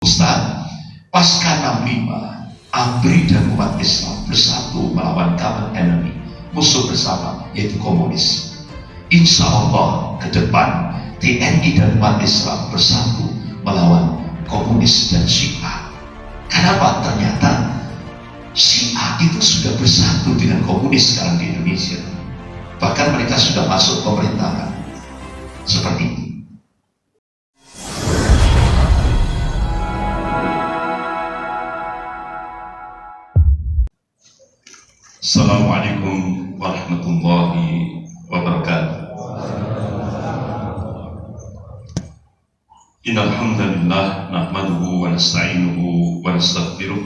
Ustaz, pasca 65, ABRI dan umat Islam bersatu melawan common enemy, musuh bersama, yaitu komunis. Insya Allah ke depan TNI dan umat Islam bersatu melawan komunis dan Syiah. Kenapa? Ternyata Syiah itu sudah bersatu dengan komunis sekarang di Indonesia. Bahkan mereka sudah masuk pemerintahan. Seperti itu. Assalamualaikum warahmatullahi wabarakatuh. Innal hamdalillah nahmaduhu wa nasta'inuhu wa nastaghfiruh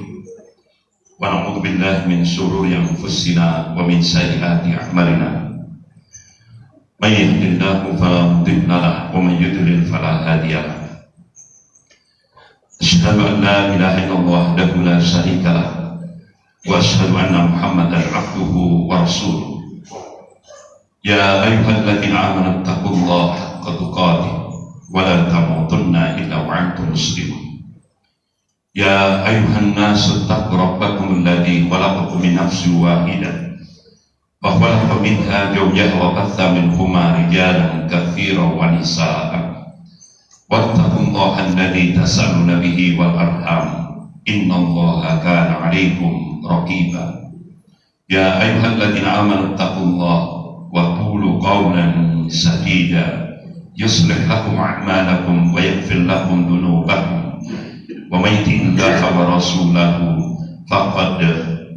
wa na'udzu billahi min shururi anfusina wa min sayyiati a'malina. May yahdihillahu fala mudilla lahu wa may yudlil fala hadiya lahu. Asyhadu an la ilaha illallah wahdahu la syarika lahu wa asyhadu anna Muhammadan abduhu wa rasuluh. Ya ayyuhalladzina amanu taqullaha haqqa tuqatih wa la tamutunna illa wa antum muslimun. Ya ayyuhan nasu taqu rabbakum alladzi khalaqakum min nafsin wahidah wa khalaqa minha zawjaha wa batha minhuma rijalan katsiran wa nisaa. Wattaqullaha alladzi tas'aluna bihi wal arham innallaha kana 'alaikum raqiba. Ya ayyuhalladzina amanu taqullaha wa qulu qawlan sadida yuslih lakum a'malakum wa yaghfir lakum dhunubakum wa may yuti'illaha wa rasulahu faqad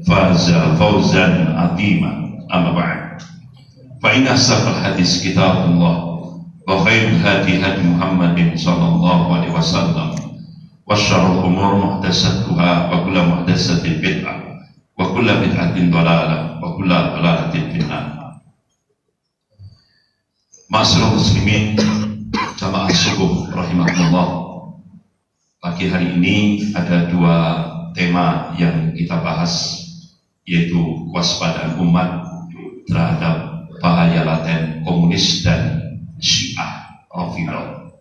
faza fawzan 'azima. Amma ba'd. Fa inna asdaqal hadis kitabullah wa khairul hadi hadi Muhammadin sallallahu alaihi wasallam wa syarrul umur muhdatsatuha wa kullu muhdatsatin bid'ah wa kullu bid'atin dhalalah wa kullu dhalalatin finnar. Ma'asyiral muslimin jamaah subuh rahimakumullah. Pagi hari ini ada dua tema yang kita bahas, yaitu kewaspadaan umat terhadap bahaya laten komunis dan Syiah Rafidhah.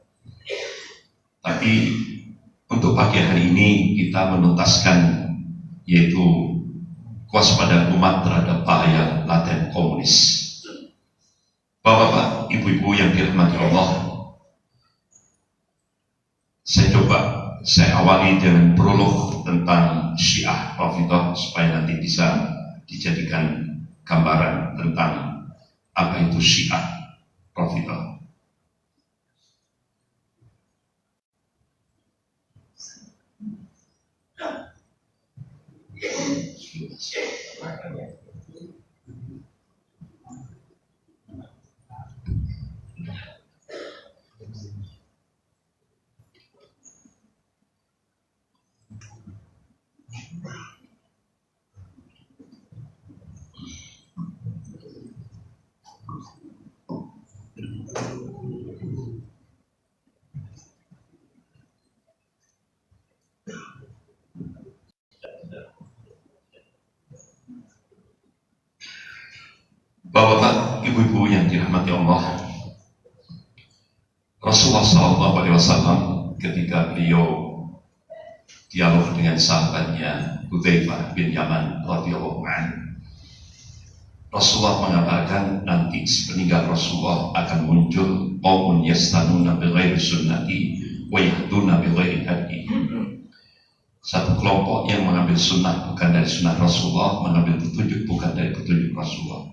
Tapi untuk pagi hari ini kita menuntaskan yaitu kewaspadaan umat terhadap bahaya laten komunis. Bapak-bapak, ibu-ibu yang dirahmati Allah, saya awali dengan prolog tentang Syiah Rafidhah supaya nanti bisa dijadikan gambaran tentang apa itu Syiah Rafidhah. Bapak-bapak, ibu-ibu yang dirahmati Allah, Rasulullah SAW ketika beliau dialog dengan sahabatnya Hudzaifah bin Yaman radhiyallahu anhu, Rasulullah mengatakan nanti sepeninggal Rasulullah akan muncul qaumun yastanuna bighairi sunnati wa yahduna bighairi hadi. Satu kelompok yang mengambil sunnah bukan dari sunnah Rasulullah, mengambil petunjuk bukan dari petunjuk Rasulullah.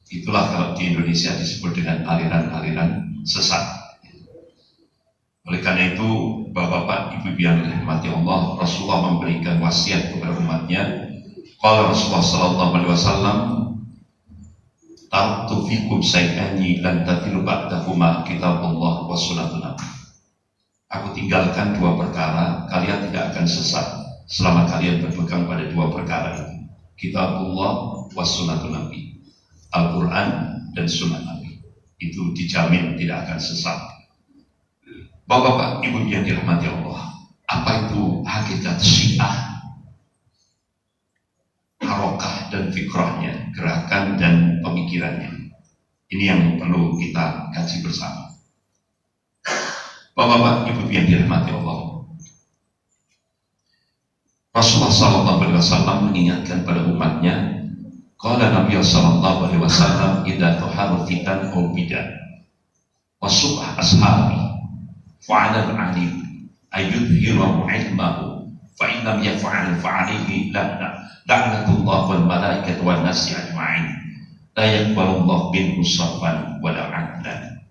Itulah kalau di Indonesia disebut dengan aliran-aliran sesat. Oleh karena itu, bapak-bapak, ibu-ibu yang dirahmati Allah, Rasulullah memberikan wasiat kepada umatnya. Qala Rasulullah sallallahu alaihi wasallam, "Taraktu fikum syai'ani lan tadilu ba'dahuma kitabullah wa sunnatun nabi." Aku tinggalkan dua perkara, kalian tidak akan sesat selama kalian berpegang pada dua perkara ini. Kitabullah wa sunnatun nabi. Al-Quran dan sunnah Nabi. Itu dijamin tidak akan sesat. Bapak-bapak, ibu yang dirahmati Allah, apa itu hakikat Syiah? Harokah dan fikrahnya, gerakan dan pemikirannya. Ini yang perlu kita kaji bersama. Bapak-bapak, ibu yang dirahmati Allah, Rasulullah sallallahu alaihi wasallam mengingatkan pada umatnya, qala Nabi sallallahu alaihi wasallam, idza tuharu fitan aw bidah wa subh ashabi fa'ala al-alim ayyudhiru ilmahu fa in lam yaf'al fa'alayhi la'natullah wal malaikatu wan nasi ajma'in la yaqbalullah minhu sarfan wa la 'adlan.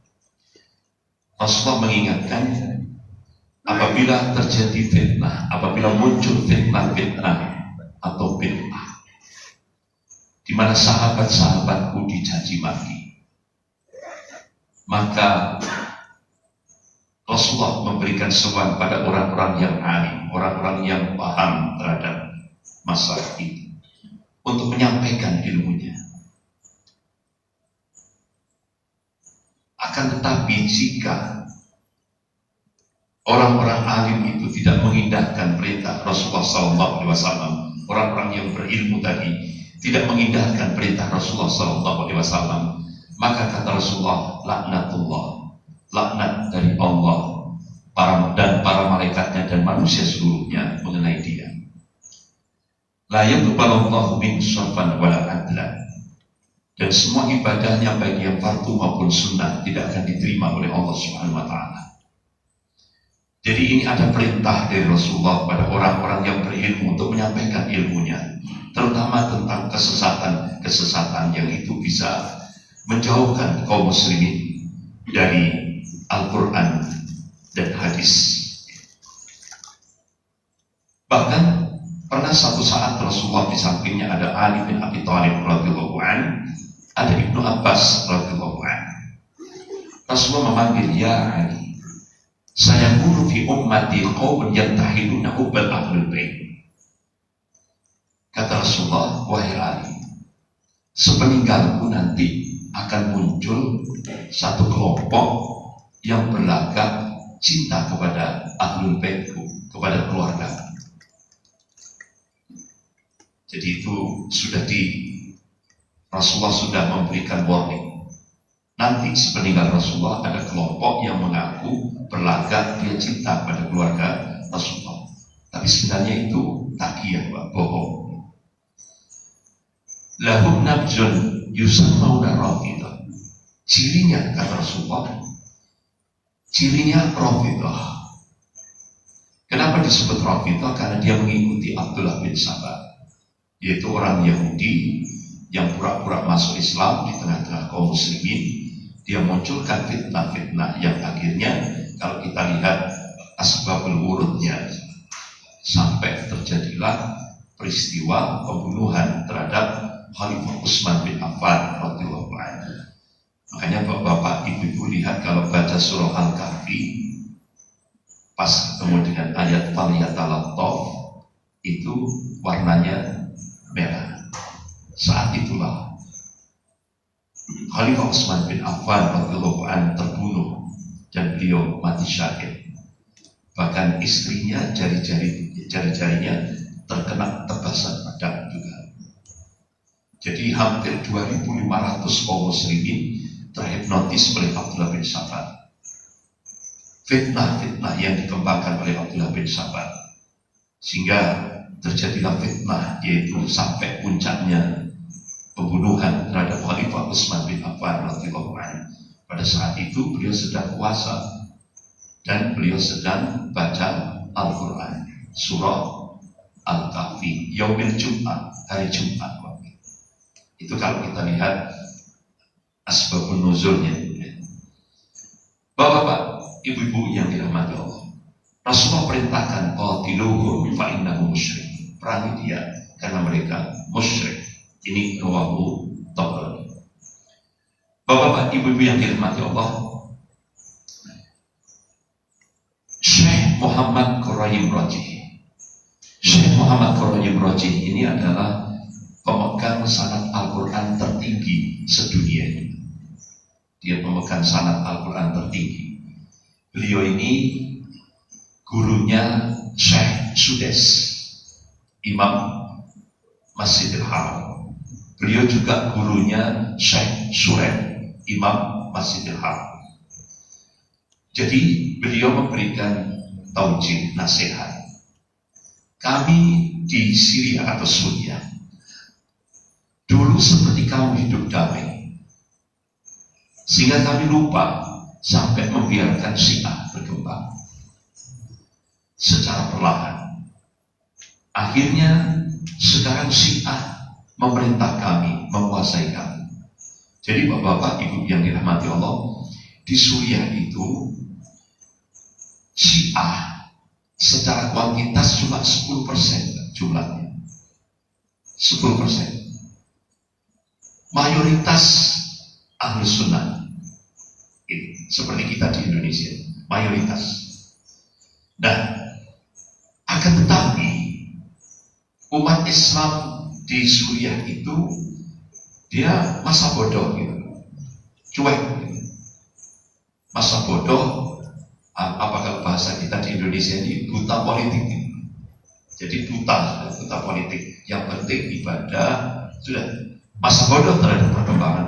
Rasulullah mengingatkan, apabila terjadi fitnah, apabila muncul fitnah atau bid'ah di mana sahabat-sahabatku dicaci maki, maka Rasulullah memberikan seruan pada orang-orang yang alim, orang-orang yang paham terhadap masalah ini untuk menyampaikan ilmunya. Akan tetapi jika orang-orang alim itu tidak mengindahkan perintah Rasulullah SAW, orang-orang yang berilmu tadi tidak mengindahkan perintah Rasulullah SAW, maka kata Rasulullah, laknatullah, laknat dari Allah dan para malaikatnya dan manusia seluruhnya mengenai dia. La yaqbalullahu min sarfan wala adlan. Dan semua ibadahnya baik yang fardu maupun sunnah tidak akan diterima oleh Allah Subhanahu wa taala. Jadi ini ada perintah dari Rasulullah pada orang-orang yang berilmu untuk menyampaikan ilmunya, terutama tentang kesesatan yang itu bisa menjauhkan kaum muslimin dari Al-Quran dan hadis. Bahkan pernah satu saat Rasulullah di sampingnya ada Ali bin Abi Thalib radhiyallahu anhu, ada Ibnu Abbas radhiyallahu anhu. Rasulullah memanggil, ya Ali, saya bunuh fi ummati qaumun yantahiduna hubbal ahlul bait. Kata Rasulullah, wahai Ali, sepeninggalku nanti akan muncul satu kelompok yang berlagak cinta kepada ahlul baitku, kepada keluarga. Jadi itu sudah Rasulullah sudah memberikan warning. Nanti sepeninggal Rasulullah ada kelompok yang mengaku berlagak dia cinta pada keluarga Rasulullah, tapi sebenarnya itu takiyah, bohong. Lahum nabjun yusammauna rafidah. Cirinya kata Rasulullah, cirinya rafidah. Kenapa disebut rafidah? Karena dia mengikuti Abdullah bin Sabah, yaitu orang Yahudi yang pura-pura masuk Islam di tengah-tengah kaum muslimin. Dia munculkan fitnah-fitnah yang akhirnya kalau kita lihat asbabul wurudnya, sampai terjadilah peristiwa pembunuhan terhadap Khalifah Utsman bin Affan radhiyallahu anhu. Makanya bapak-bapak, ibu-ibu lihat kalau baca surah Al-Kahfi, pas ketemu dengan ayat faliyatalattaf, itu warnanya merah. Saat itulah Khalifah Utsman bin Affan radhiyallahu anhu terbunuh dan beliau mati syahid. Bahkan istrinya jari-jarinya terkena tebasan pedang juga. Jadi hampir 2.500 kaum muslimin terhipnotis oleh Abdullah bin Sabah. Fitnah-fitnah yang dikembangkan oleh Abdullah bin Sabah, sehingga terjadilah fitnah, yaitu sampai puncaknya pembunuhan terhadap Khalifah Utsman bin Affan radhiyallahu anhu. Pada saat itu beliau sedang puasa dan beliau sedang baca Al-Quran, surah Al-Kahfi, yaumil Jum'ah, hari Jumat. Itu kalau kita lihat asbabun nuzulnya. Bapak-bapak, ibu-ibu yang dirahmati Allah, Rasulullah perintahkan qatiluhum fa innahum musyrik. Perangi dia karena mereka musyrik. Ini rawahu Tabrani. Bapak-bapak, ibu-ibu yang dirahmati Allah, Syekh Muhammad Quraim Rajih. Syekh Muhammad Quraim Rajih ini adalah pemegang sanad Al-Quran tertinggi sedunia ini. Dia pemegang sanad Al-Quran tertinggi. Beliau ini gurunya Syekh Sudes, Imam Masjidil Haram. Beliau juga gurunya Syekh Surem, Imam Masjidil Haram. Jadi beliau memberikan taujih, nasihat. kami di Syria atau Suriah dulu seperti kamu hidup damai, sehingga kami lupa sampai membiarkan Syiah berkembang secara perlahan. Akhirnya sekarang Syiah memerintah kami, menguasai kami. Jadi bapak-bapak, ibu yang dirahmati Allah, di Suriah itu Syiah secara kuantitas cuma 10% jumlahnya. 10%. Mayoritas Ahlus Sunnah. Seperti kita di Indonesia, mayoritas. Nah, akan tetapi umat Islam di Suriah itu dia masa bodoh gitu, cuek gitu. Masa bodoh, apakah bahasa kita di Indonesia ini buta politik gitu. Jadi buta politik. Yang penting ibadah, sudah. Masa bodoh terhadap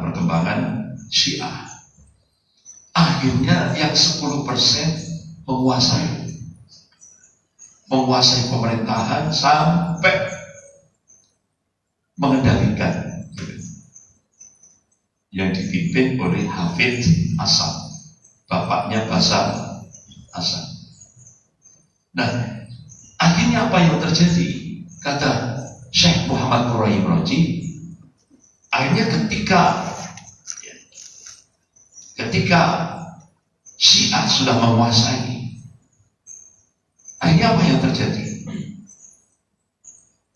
perkembangan Syiah. Akhirnya yang 10% menguasai pemerintahan sampai mengendalikan, yang dipimpin oleh Hafidh Assad, bapaknya Bashar Assad. Nah, akhirnya apa yang terjadi? Kata Syekh Muhammad Nuraim Roji, akhirnya ketika Syiah sudah menguasai, akhirnya apa yang terjadi?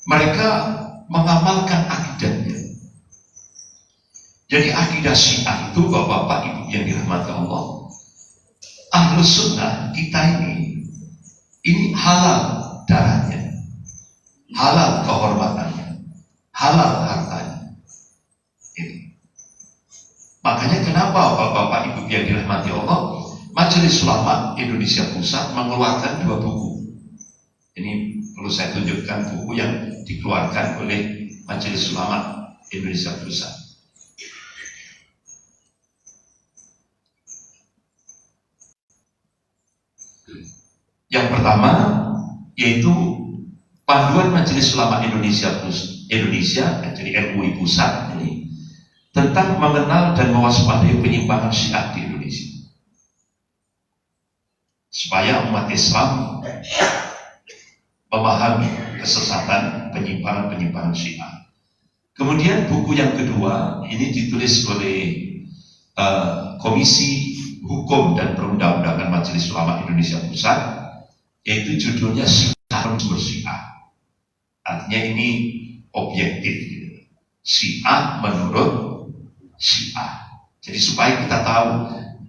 Mereka mengamalkan akidahnya. Jadi akidah Syiah itu, bapak-bapak, ibu yang dirahmati Allah, Ahlus Sunnah kita ini halal darahnya, halal kehormatannya, halal hartanya. Makanya kenapa bapak-bapak, ibu yang dirahmati Allah, Majelis Ulama Indonesia Pusat mengeluarkan 2 buku. Ini perlu saya tunjukkan buku yang dikeluarkan oleh Majelis Ulama Indonesia Pusat. Yang pertama yaitu Panduan Majelis Ulama Indonesia, jadi MUI Pusat ini, tentang mengenal dan mewaspadai penyimpangan Syiah di Indonesia, supaya umat Islam memahami kesesatan penyimpangan Syiah. Kemudian buku yang kedua ini ditulis oleh Komisi Hukum dan Perundang-undangan Majelis Ulama Indonesia Pusat, yaitu judulnya Syiah. Artinya ini objektif, Syiah menurut Syiah. Jadi supaya kita tahu,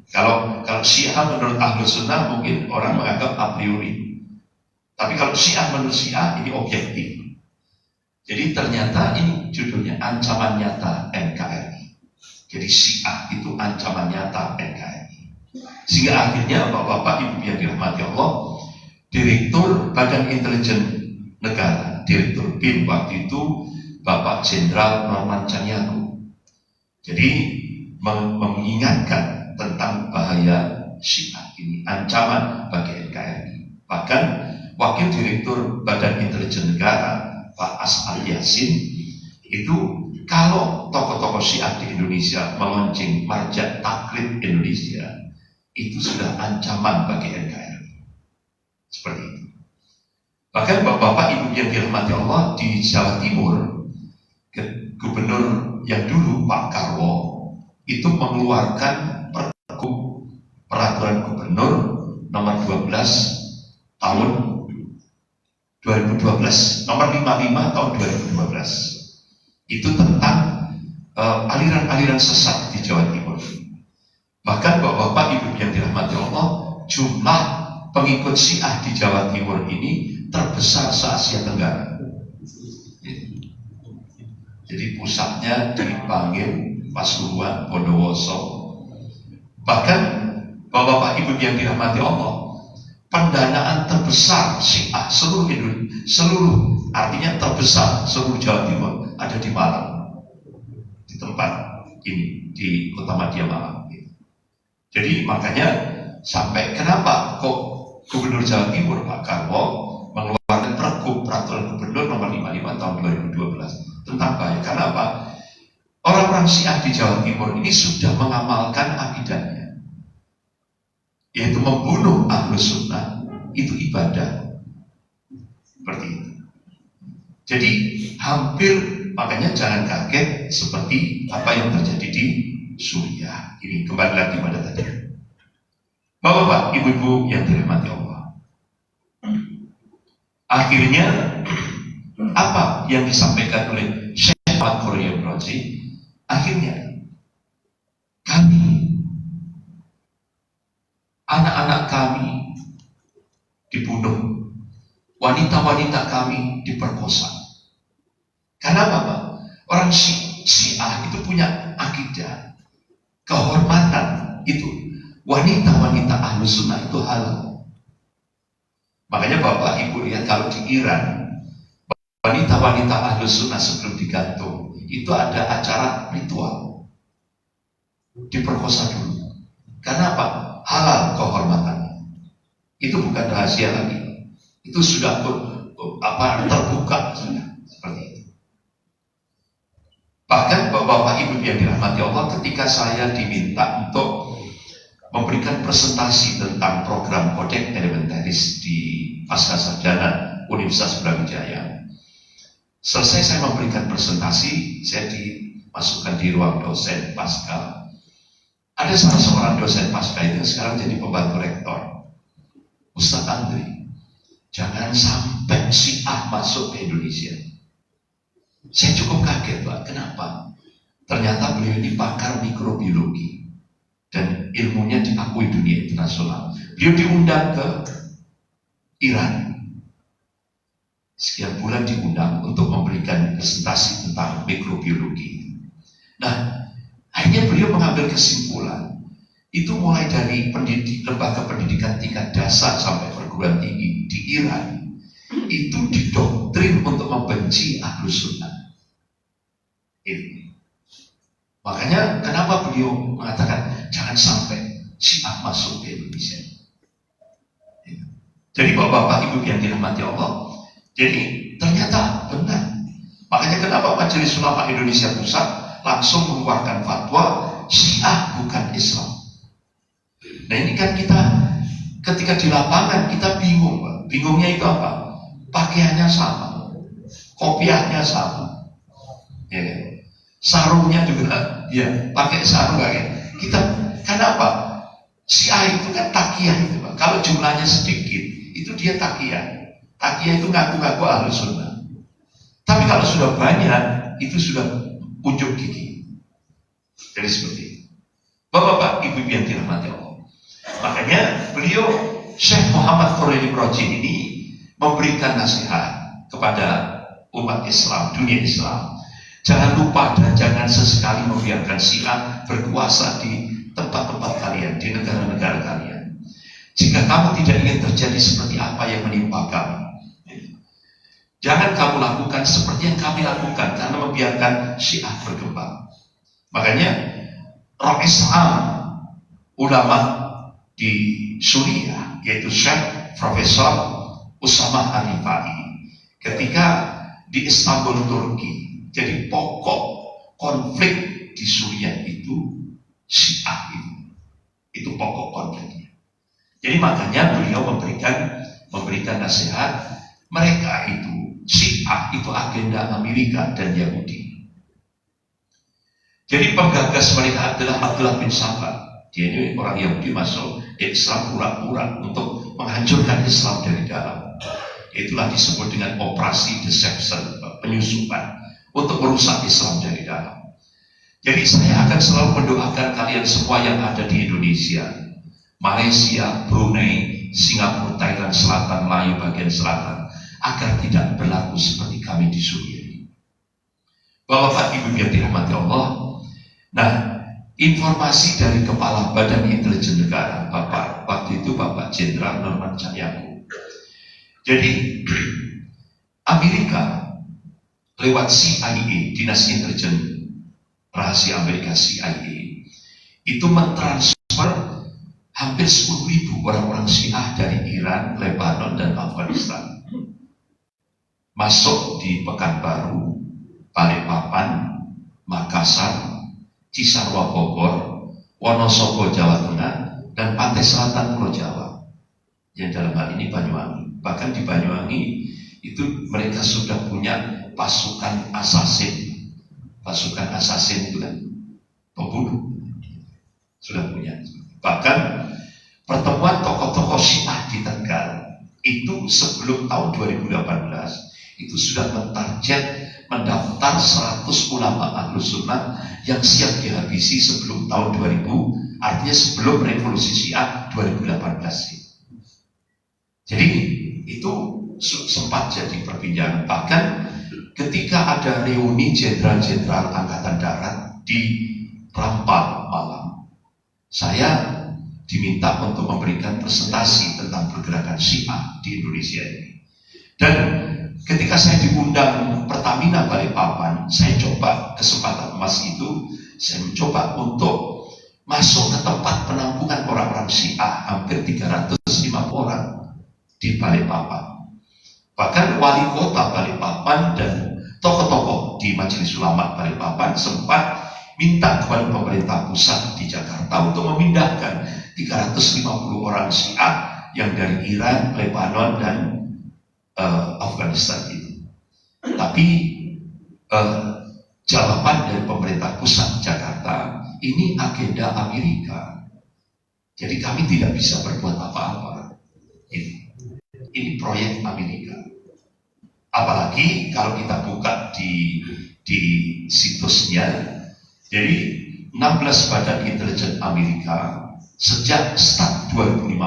kalau Syiah menurut Ahlus Sunnah mungkin orang menganggap a priori, tapi kalau Syiah menurut Syiah ini objektif. Jadi ternyata ini judulnya Ancaman Nyata NKRI. Jadi Syiah itu ancaman nyata NKRI. Sehingga akhirnya bapak-bapak, ibu yang dirahmati Allah, Direktur Badan Intelijen Negara, Direktur BIN waktu itu Bapak Jenderal Norman Chaniago, jadi mengingatkan tentang bahaya Syiah ini, ancaman bagi NKRI. Bahkan Wakil Direktur Badan Intelijen Negara Pak As'ad Yasin itu, kalau tokoh-tokoh Syiah di Indonesia melonceng marja taklid Indonesia, itu sudah ancaman bagi NKRI. Seperti itu. Bahkan bapak-bapak, ibu yang dirahmati Allah, di Jawa Timur, gubernur yang dulu Pak Karwo itu mengeluarkan peraturan gubernur nomor 12 tahun 2012, nomor 55 tahun 2012, itu tentang aliran-aliran sesat di Jawa Timur. Bahkan bapak-bapak, ibu yang dirahmati Allah, jumlah pengikut Syiah di Jawa Timur ini terbesar se-Asia Tenggara. Jadi pusatnya di Bangil, Pasuruan, Bondowoso. Bahkan bapak-bapak, ibu yang dirahmati Allah, pendanaan terbesar Syiah seluruh artinya terbesar seluruh Jawa Timur ada di Malang, di tempat ini, di Kota Madya Malang. Jadi makanya sampai kenapa kok Gubernur Jawa Timur Pak Karwo mengeluarkan perpu Pergub Peraturan Gubernur nomor 55 tahun 2012 tentang bahaya. Karena apa? Orang-orang Syiah di Jawa Timur ini sudah mengamalkan akidahnya, yaitu membunuh Ahlus Sunnah itu ibadah. Seperti itu. Jadi hampir, makanya jangan kaget seperti apa yang terjadi di Suriah. Ini kembali lagi pada tadi. Bapak-bapak, ibu-ibu yang dirahmati Allah. Akhirnya apa yang disampaikan oleh Syekh Muhammad Foroyil Razi? Akhirnya kami, anak-anak kami dibunuh, wanita-wanita kami diperkosa. Karena apa, Pak? Orang Syiah itu punya akidah kehormatan itu. Wanita-wanita Ahlus Sunnah itu halal. Makanya Bapak Ibu lihat kalau di Iran, wanita-wanita Ahlus Sunnah sebelum digantung itu ada acara ritual, diperkosa dulu. Karena apa? Halal kehormatannya. Itu bukan rahasia lagi. Itu sudah terbuka sudah. Seperti itu. Bahkan Bapak Ibu yang dirahmati Allah, ketika saya diminta untuk memberikan presentasi tentang program Kodek Elementaris di Pascasarjana Universitas Brawijaya, selesai saya memberikan presentasi, saya dimasukkan di ruang dosen Pasca. Ada salah seorang dosen Pasca itu sekarang jadi pembantu rektor, Ustadz Andri. Jangan sampai Syiah masuk ke Indonesia. Saya cukup kaget, Pak. Kenapa? Ternyata beliau ini pakar mikrobiologi dan ilmunya diakui dunia internasional. Beliau diundang ke Iran. Sekian bulan diundang untuk memberikan presentasi tentang mikrobiologi. Nah, akhirnya beliau mengambil kesimpulan. Itu mulai dari lembaga pendidikan tingkat dasar sampai perguruan tinggi di Iran, itu didoktrin untuk membenci Ahlus Sunnah. Makanya kenapa beliau mengatakan jangan sampai Syiah masuk ke Indonesia. Jadi Bapak Ibu yang dirahmati Allah, jadi ternyata benar. Makanya kenapa Majelis Ulama Indonesia Pusat langsung mengeluarkan fatwa Syiah bukan Islam. Nah ini kan kita ketika di lapangan kita bingung, Pak. Bingungnya itu apa? Pakaiannya sama, kopiahnya sama, ya. Sarungnya juga, ya, pakai sarung kayak kita. Kenapa? Syiah itu kan takiyah itu, Pak. Kalau jumlahnya sedikit, itu dia takiyah. Takiyah itu ngaku-ngaku Ahlus Sunnah. Tapi kalau sudah banyak, itu sudah unjuk gigi. Jadi seperti itu. Bapak-bapak, ibu-ibu yang dirahmati Allah. Makanya beliau Syekh Muhammad Foroyil Razi ini memberikan nasihat kepada umat Islam, dunia Islam. Jangan lupa dan jangan sesekali membiarkan Syiah berkuasa di tempat-tempat kalian, di negara-negara kalian. Jika kamu tidak ingin terjadi seperti apa yang menimpa kami, jangan kamu lakukan seperti yang kami lakukan karena membiarkan Syiah berkembang. Makanya roh Islam ulama di Suriah, yaitu Syekh Profesor Usama Al-Rifai, ketika di Istanbul, Turki. Jadi pokok konflik di Suriah itu Syiah itu pokok konfliknya. Jadi makanya beliau memberikan nasihat, mereka itu Syiah itu agenda Amerika dan Yahudi. Jadi penggagas mereka adalah Abdullah bin Sabah. Dia ini orang Yahudi masuk Islam pura-pura untuk menghancurkan Islam dari dalam. Itulah disebut dengan operasi deception, penyusupan untuk merusak Islam dari dalam. Jadi saya akan selalu mendoakan kalian semua yang ada di Indonesia, Malaysia, Brunei, Singapura, Thailand Selatan, Melayu bagian selatan, agar tidak berlaku seperti kami di Suriah. Bapak Ibu yang dirahmati Allah. Nah, informasi dari Kepala Badan Intelijen Negara, waktu itu Bapak Jenderal Norman Cahyaku. Jadi Amerika lewat CIA, Dinas Intelijen Rahasia Amerika CIA, itu mentransfer hampir 10.000 orang-orang Syiah dari Iran, Lebanon, dan Afghanistan. masuk di Pekanbaru, Balikpapan, Makassar, Cisarua Bogor, Wonosobo Jawa Tengah, dan Pantai Selatan Pulau Jawa, yang dalam hal ini Banyuwangi. Bahkan di Banyuwangi itu mereka sudah punya pasukan assassin. Pasukan assassin itu kan pembunuh, sudah punya. Bahkan pertemuan tokoh-tokoh Syiah di Tegal itu sebelum tahun 2018 itu sudah mentarget mendaftar 100 ulama Ahlus Sunnah yang siap dihabisi sebelum tahun 2000, artinya sebelum revolusi Syiah 2018. Jadi itu sempat jadi perbincangan. Bahkan ketika ada reuni jenderal-jenderal Angkatan Darat di Rampal Malang, saya diminta untuk memberikan presentasi tentang pergerakan Syiah di Indonesia ini. Dan ketika saya diundang Pertamina Balikpapan, saya coba kesempatan emas itu, saya mencoba untuk masuk ke tempat penampungan orang-orang Syiah, hampir 350 orang di Balikpapan. Bahkan wali kota Balikpapan dan tokoh-tokoh di Majelis Ulama Balikpapan sempat minta kepada pemerintah pusat di Jakarta untuk memindahkan 350 orang Syiah yang dari Iran, Lebanon, dan Afghanistan itu. Tapi jawaban dari pemerintah pusat Jakarta, ini agenda Amerika, jadi kami tidak bisa berbuat apa-apa. Ini proyek Amerika. Apalagi kalau kita buka di situsnya, jadi 16 badan intelijen Amerika sejak start 2015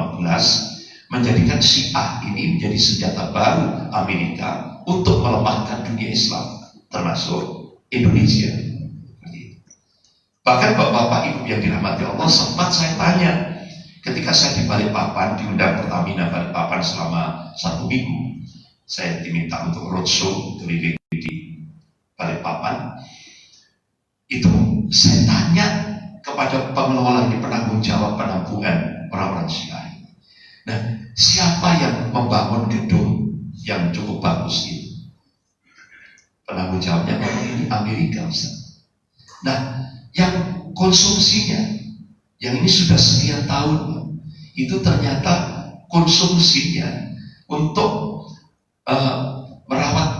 menjadikan Syiah ini menjadi senjata baru Amerika untuk melemahkan dunia Islam, termasuk Indonesia. Bahkan bapak-bapak ibu yang dirahmati Allah, sempat saya tanya ketika saya di Balikpapan, diundang Pertamina Balikpapan selama 1 minggu, saya diminta untuk roadshow keliling di Balikpapan. Itu saya tanya kepada pengelola di penanggung jawab penampungan orang-orang Syiah. Nah, siapa yang membangun gedung yang cukup bagus itu? Penanggung jawabnya ngomong ini Amerika, Ustaz. Nah, yang konsumsinya, yang ini sudah sekian tahun, itu ternyata konsumsinya untuk merawat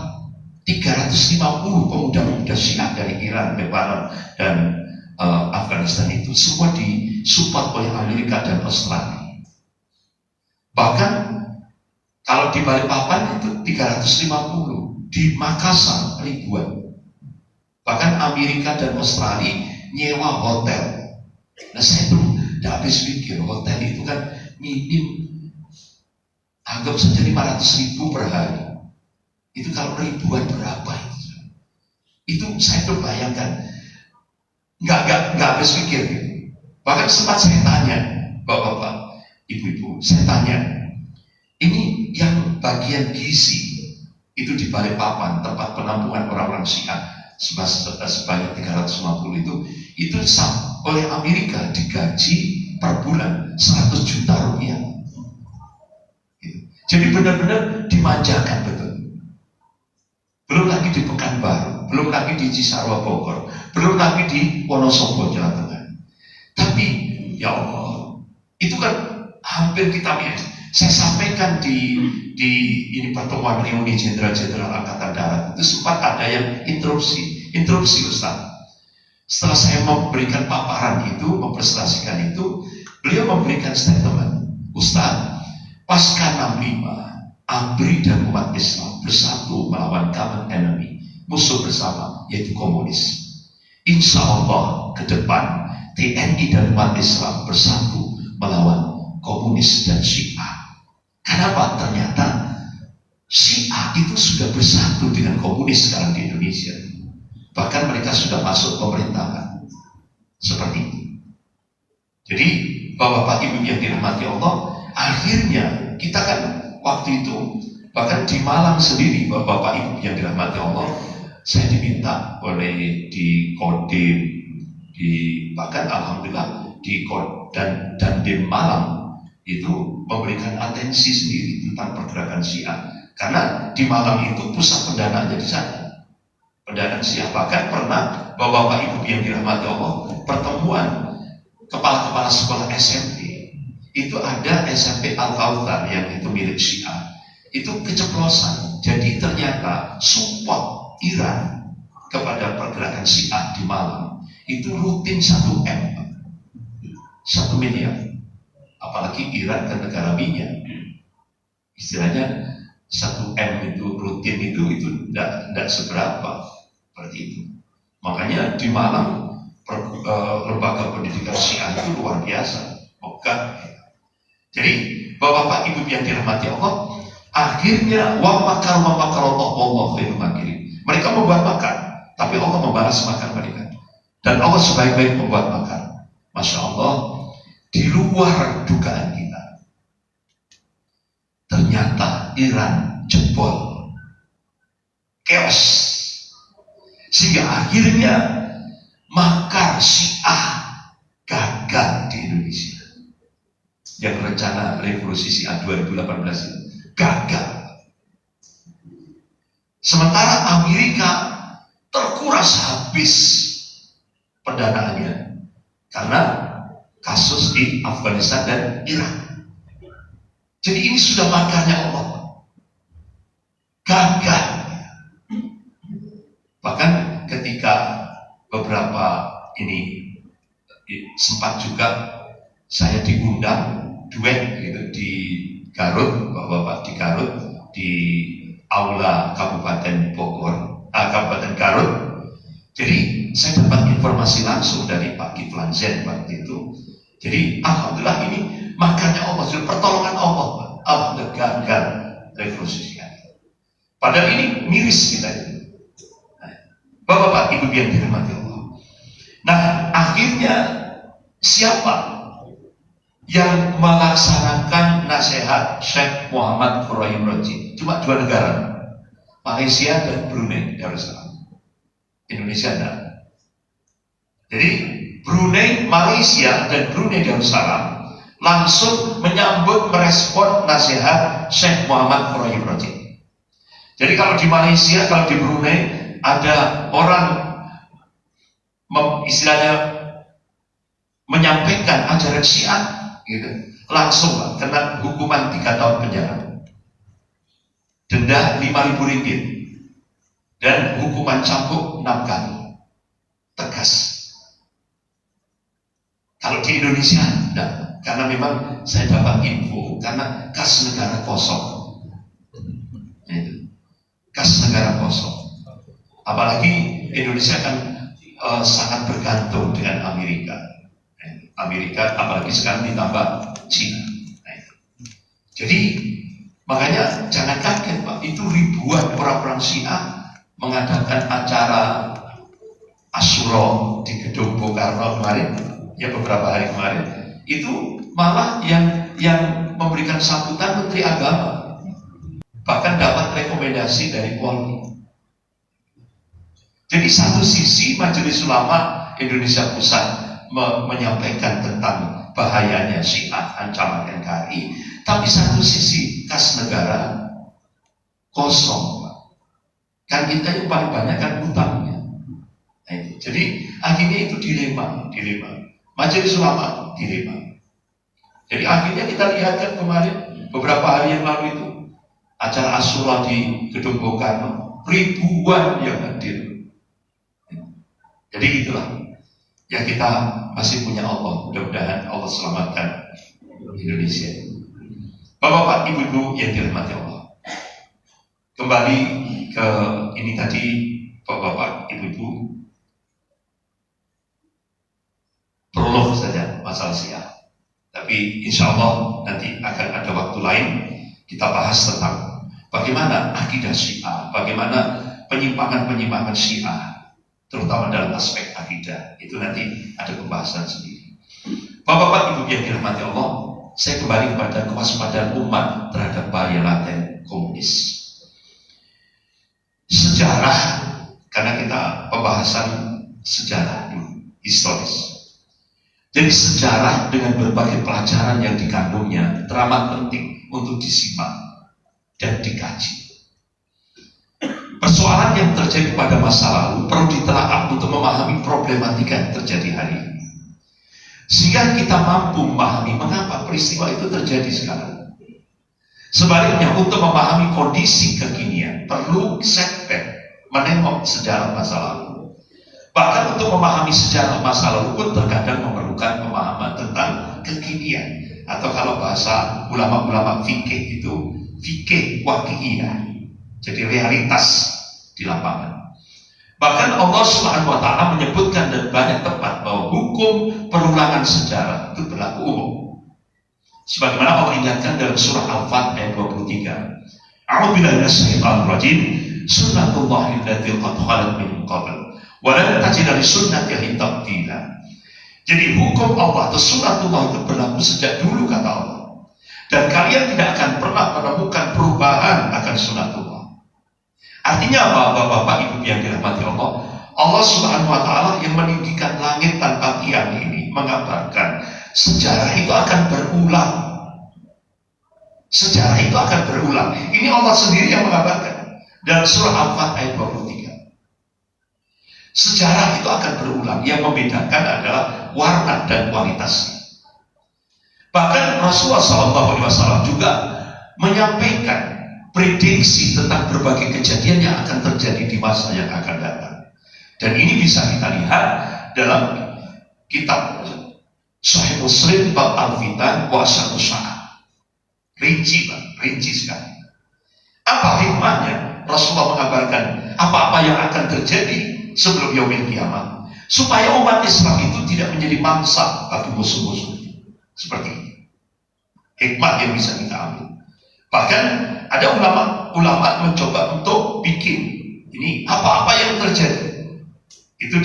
350 pemuda-pemuda Syiah dari Iran, Lebanon, dan Afghanistan itu semua disupport oleh Amerika dan Australia. Bahkan kalau di Balikpapan itu 350, di Makassar ribuan. Bahkan Amerika dan Australia nyewa hotel. Nah, saya tuh tidak habis pikir, hotel itu kan minim, anggap saja 500.000 per hari. Itu kalau ribuan berapa itu? Itu saya tuh bayangkan, nggak habis pikir. Bahkan sempat saya tanya, bapak-bapak, ibu-ibu, saya tanya, ini yang bagian gizi itu di Balikpapan, tempat penampungan orang-orang Syiah sebanyak 350 itu oleh Amerika digaji per bulan 100 juta rupiah. Jadi benar-benar dimanjakan betul. Belum lagi di Pekanbaru, belum lagi di Cisarua Bogor, belum lagi di Wonosobo Jawa Tengah. Tapi ya Allah, itu kan hampir kita lihat. Saya sampaikan di ini pertemuan reuni jenderal-jenderal Angkatan Darat itu sempat ada yang interupsi Ustaz. Setelah saya memberikan paparan itu, mempresentasikan itu, beliau memberikan statement, Ustaz, pasca 65, ABRI dan umat Islam bersatu melawan common enemy, musuh bersama, yaitu komunis. Insya Allah ke depan TNI dan umat Islam bersatu melawan komunis dan Syiah. Kenapa? Ternyata Syiah itu sudah bersatu dengan komunis sekarang di Indonesia. Bahkan mereka sudah masuk pemerintahan. Seperti itu. Jadi bapak-bapak ibu yang dirahmati Allah, akhirnya kita kan waktu itu, bahkan di Malang sendiri, bapak-bapak ibu yang dirahmati Allah, saya diminta oleh di Kodim, bahkan alhamdulillah di Dandim Malang itu memberikan atensi sendiri tentang pergerakan Syiah Karena di Malang itu pusat pendanaannya di sana. Pendanaan Syiah. Bahkan pernah Bapak Ibu yang dirahmati Allah, pertemuan kepala-kepala sekolah SMP. Itu ada SMP Al-Kautsar yang itu milik Syiah. Itu keceplosan. Jadi ternyata support Iran kepada pergerakan Syiah di Malang itu rutin 1 M, 1 miliar. Apalagi Iran kan negara minyak. Istilahnya 1 M itu rutin itu tidak seberapa seperti itu. Makanya di Malang lembaga pendidikan Syiah itu luar biasa, megah. Jadi Bapak Ibu yang dirahmati Allah, akhirnya wa makar Allah wallahu khairul makirin. Mereka membuat makar, tapi Allah membalas makar mereka. Dan Allah sebaik-baik membuat makar. Masya Allah, di luar dugaan kita. Ternyata Iran jebol, chaos, sehingga akhirnya makar Syiah gagal di Indonesia. Yang rencana revolusi Syiah 2018 itu gagal. Sementara Amerika terkuras habis pendanaannya karena kasus di Afghanistan dan Irak. Jadi ini sudah makarnya Allah. Gagal. Bahkan ketika beberapa ini sempat juga saya diundang duet gitu di Garut, Bapak-bapak di Garut, di Aula Kabupaten Bogor, Kabupaten Garut. Jadi saya dapat informasi langsung dari Pak Kiflan Zen waktu itu. Jadi alhamdulillah ini makannya Allah, pertolongan Allah, alhamdulillah gagal revolusi Syiah. Padahal ini miris kita itu. Bapak-bapak, Ibu yang dirahmati Allah. Nah, akhirnya siapa yang melaksanakan nasihat Syekh Muhammad Ibrahim Raji? Cuma 2 negara, Malaysia dan Brunei Darussalam. Indonesia enggak. Jadi Brunei, Malaysia dan Brunei Darussalam langsung menyambut, merespon nasihat Syekh Muhammad Ibrahim Raji. Jadi kalau di Malaysia, kalau di Brunei ada orang istilahnya menyampaikan ajaran Syiah gitu, langsung kena hukuman 3 tahun penjara, denda 5.000 ringgit, dan hukuman cambuk 6 kali. Tegas. Kalau di Indonesia enggak, karena memang saya dapat info, karena kas negara kosong. Kas negara kosong. Apalagi Indonesia kan sangat bergantung dengan Amerika. Amerika, apalagi sekarang ditambah Cina. Jadi makanya jangan kaget Pak, itu ribuan orang-orang Syiah mengadakan acara Asyura di Gedung Bung Karno kemarin, ya beberapa hari kemarin. Itu malah yang memberikan sambutan Menteri Agama, bahkan dapat rekomendasi dari Polri. Jadi satu sisi Majelis Ulama Indonesia Pusat menyampaikan tentang bahayanya Syiah, ancaman NKRI, tapi satu sisi kas negara kosong. Kan kita yang paling banyak kan utangnya. Nah, itu. Jadi akhirnya itu dilema. Majelis Ulama dilema. Jadi akhirnya kita lihat kan kemarin beberapa hari yang lalu itu acara Asyura di Gedung Bung Karno, ribuan yang hadir. Jadi gitulah. Ya kita masih punya Allah. Mudah-mudahan Allah selamatkan Indonesia. Bapak-bapak, ibu-ibu yang dirahmati Allah. Kembali ke ini tadi, bapak-bapak, ibu-ibu, prolog saja masalah Syiah. Tapi insya Allah nanti akan ada waktu lain kita bahas tentang bagaimana akidah Syiah, bagaimana penyimpangan-penyimpangan Syiah, terutama dalam aspek akidah. Itu nanti ada pembahasan sendiri. Bapak-bapak, ibu yang dirahmati Allah, saya kembali kepada kewaspadaan umat terhadap bahaya laten komunis. Sejarah, karena kita pembahasan sejarah dulu, historis. Jadi sejarah dengan berbagai pelajaran yang dikandungnya teramat penting untuk disimak dan dikaji. terjadi pada masa lalu perlu ditelaah untuk memahami problematika yang terjadi hari ini, sehingga kita mampu memahami mengapa peristiwa itu terjadi sekarang. Sebaliknya, untuk memahami kondisi kekinian perlu setback, menengok sejarah masa lalu. Bahkan untuk memahami sejarah masa lalu pun terkadang memerlukan pemahaman tentang kekinian, atau kalau bahasa ulama-ulama fikih itu fikih waqi'iyah, jadi realitas di lapangan. Bahkan Allah Subhanahu wa Ta'ala menyebutkan dan banyak tempat bahwa hukum perulangan sejarah itu berlaku umum. Sebagaimana Allah ingatkan dalam surah Al-Fat ayat 23. A'udzubillahi minasyaitonir rajim. Sunnatullahi allati qad khalat min qabl wa lan tajida li sunnatihi tabdila. Jadi hukum Allah atau sunnatullah itu berlaku sejak dulu, kata Allah. Dan kalian tidak akan pernah menemukan perubahan akan sunnatullah. Artinya apa, Bapak Ibu yang dirahmati Allah? Allah Subhanahu wa Ta'ala yang meninggikan langit tanpa tiang ini mengabarkan sejarah itu akan berulang. Sejarah itu akan berulang. Ini Allah sendiri yang mengabarkan dalam surah Al-Fat ayat 23. Sejarah itu akan berulang. Yang membedakan adalah warna dan kualitasnya. Bahkan Rasulullah SAW juga menyampaikan prediksi tentang berbagai kejadian yang akan terjadi di masa yang akan datang. Dan ini bisa kita lihat dalam kitab Sahih Muslim bab Al-Fitan wa Asyatu Sa'ah. Rinci sekali. Apa hikmahnya Rasulullah mengabarkan apa-apa yang akan terjadi sebelum yaumil kiamat, supaya umat Islam itu tidak menjadi mangsa bagi musuh-musuh. Seperti ini hikmah yang bisa kita ambil. Bahkan ada ulama mencoba untuk bikin ini apa-apa yang terjadi itu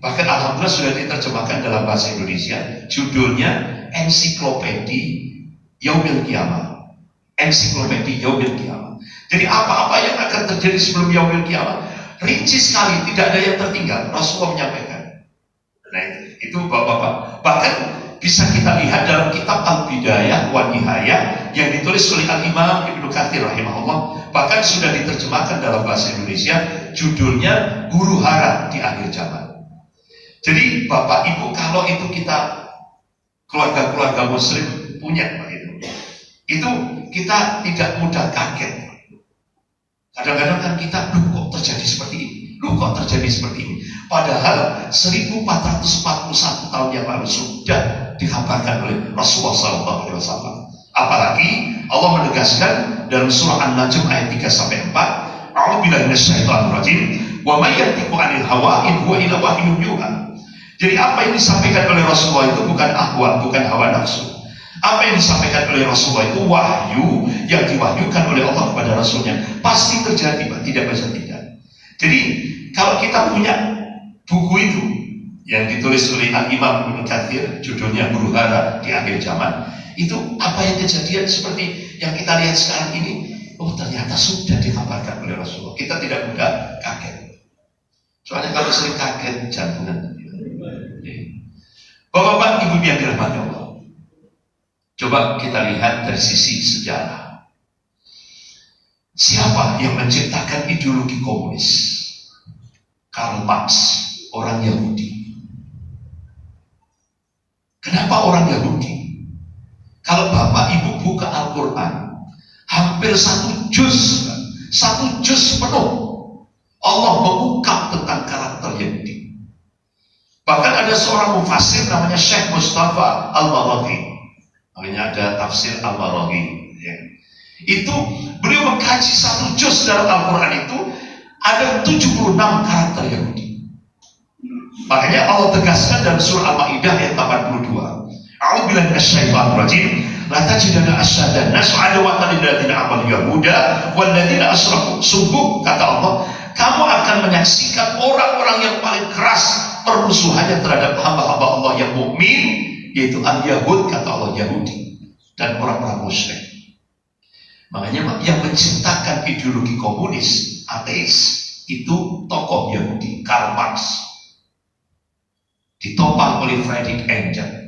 bahkan alhamdulillah sudah diterjemahkan dalam bahasa Indonesia. Judulnya Ensiklopedi Yaumil Kiamat. Ensiklopedi Yaumil Kiamat. Jadi apa-apa yang akan terjadi sebelum Yaumil Kiamat rinci sekali, tidak ada yang tertinggal. Rasulullah menyampaikan. Nah itu Bapak-bapak. Bahkan bisa kita lihat dalam kitab Al-Bidayah wa Nihayah yang ditulis oleh Al-Imam Ibnu Katsir rahimahullah. Bahkan sudah diterjemahkan dalam bahasa Indonesia, judulnya Huru Hara di Akhir Zaman. Jadi Bapak Ibu, kalau itu kita keluarga-keluarga muslim punya itu kita tidak mudah kaget. Kadang-kadang kan kita, kok terjadi seperti ini? Kok terjadi seperti ini? Padahal 1441 tahun yang lalu sudah dikabarkan oleh Rasulullah SAW. Apalagi Allah menegaskan dalam surah An-Najm ayat 3-4, A'udzubillahi minasyaitonir rajim, wa may yantiqu 'anil hawa in huwa illa wahyun yuha. Jadi apa yang disampaikan oleh Rasulullah itu bukan ahwa, bukan hawa nafsu. Apa yang disampaikan oleh Rasulullah itu wahyu yang diwahyukan oleh Allah kepada Rasulnya. Pasti terjadi, Pak, tidak bisa tidak. Jadi kalau kita punya buku itu yang ditulis oleh Al-Imam Ibnu Katsir, judulnya Huru Hara di Akhir Zaman, itu apa yang kejadian seperti yang kita lihat sekarang ini, oh ternyata sudah dikabarkan oleh Rasulullah. Kita tidak mudah kaget. Soalnya kalau sering kaget jantungan. Bapak-bapak, ibu yang dirahmati Allah, coba kita lihat dari sisi sejarah. Siapa yang menciptakan ideologi komunis? Karl Marx, orang Yahudi. Kenapa orang Yahudi? Kalau Bapak Ibu buka Al-Quran, hampir satu juz penuh Allah mengungkap tentang karakter Yahudi. Bahkan ada seorang mufassir namanya Syekh Mustafa Al-Maraghi, namanya ada tafsir Al-Maraghi ya. Itu beliau mengkaji satu juz dalam Al-Quran itu ada 76 karakter Yahudi. Makanya Allah tegaskan dalam surah Al-Ma'idah ayat 82, A'udzubillahi minasyaitonir rajim, la tajidanna asyaddan nas 'adawatan lil ladzina amanu yahuda wal ladzina asyraku. Sungguh kata Allah, kamu akan menyaksikan orang-orang yang paling keras permusuhannya terhadap hamba-hamba Allah yang mukmin, yaitu al-Yahud, kata Allah, Yahudi dan orang-orang musyrik. Makanya yang menciptakan ideologi komunis, ateis, itu tokoh Yahudi, Karl Marx, ditopang oleh Friedrich Engels,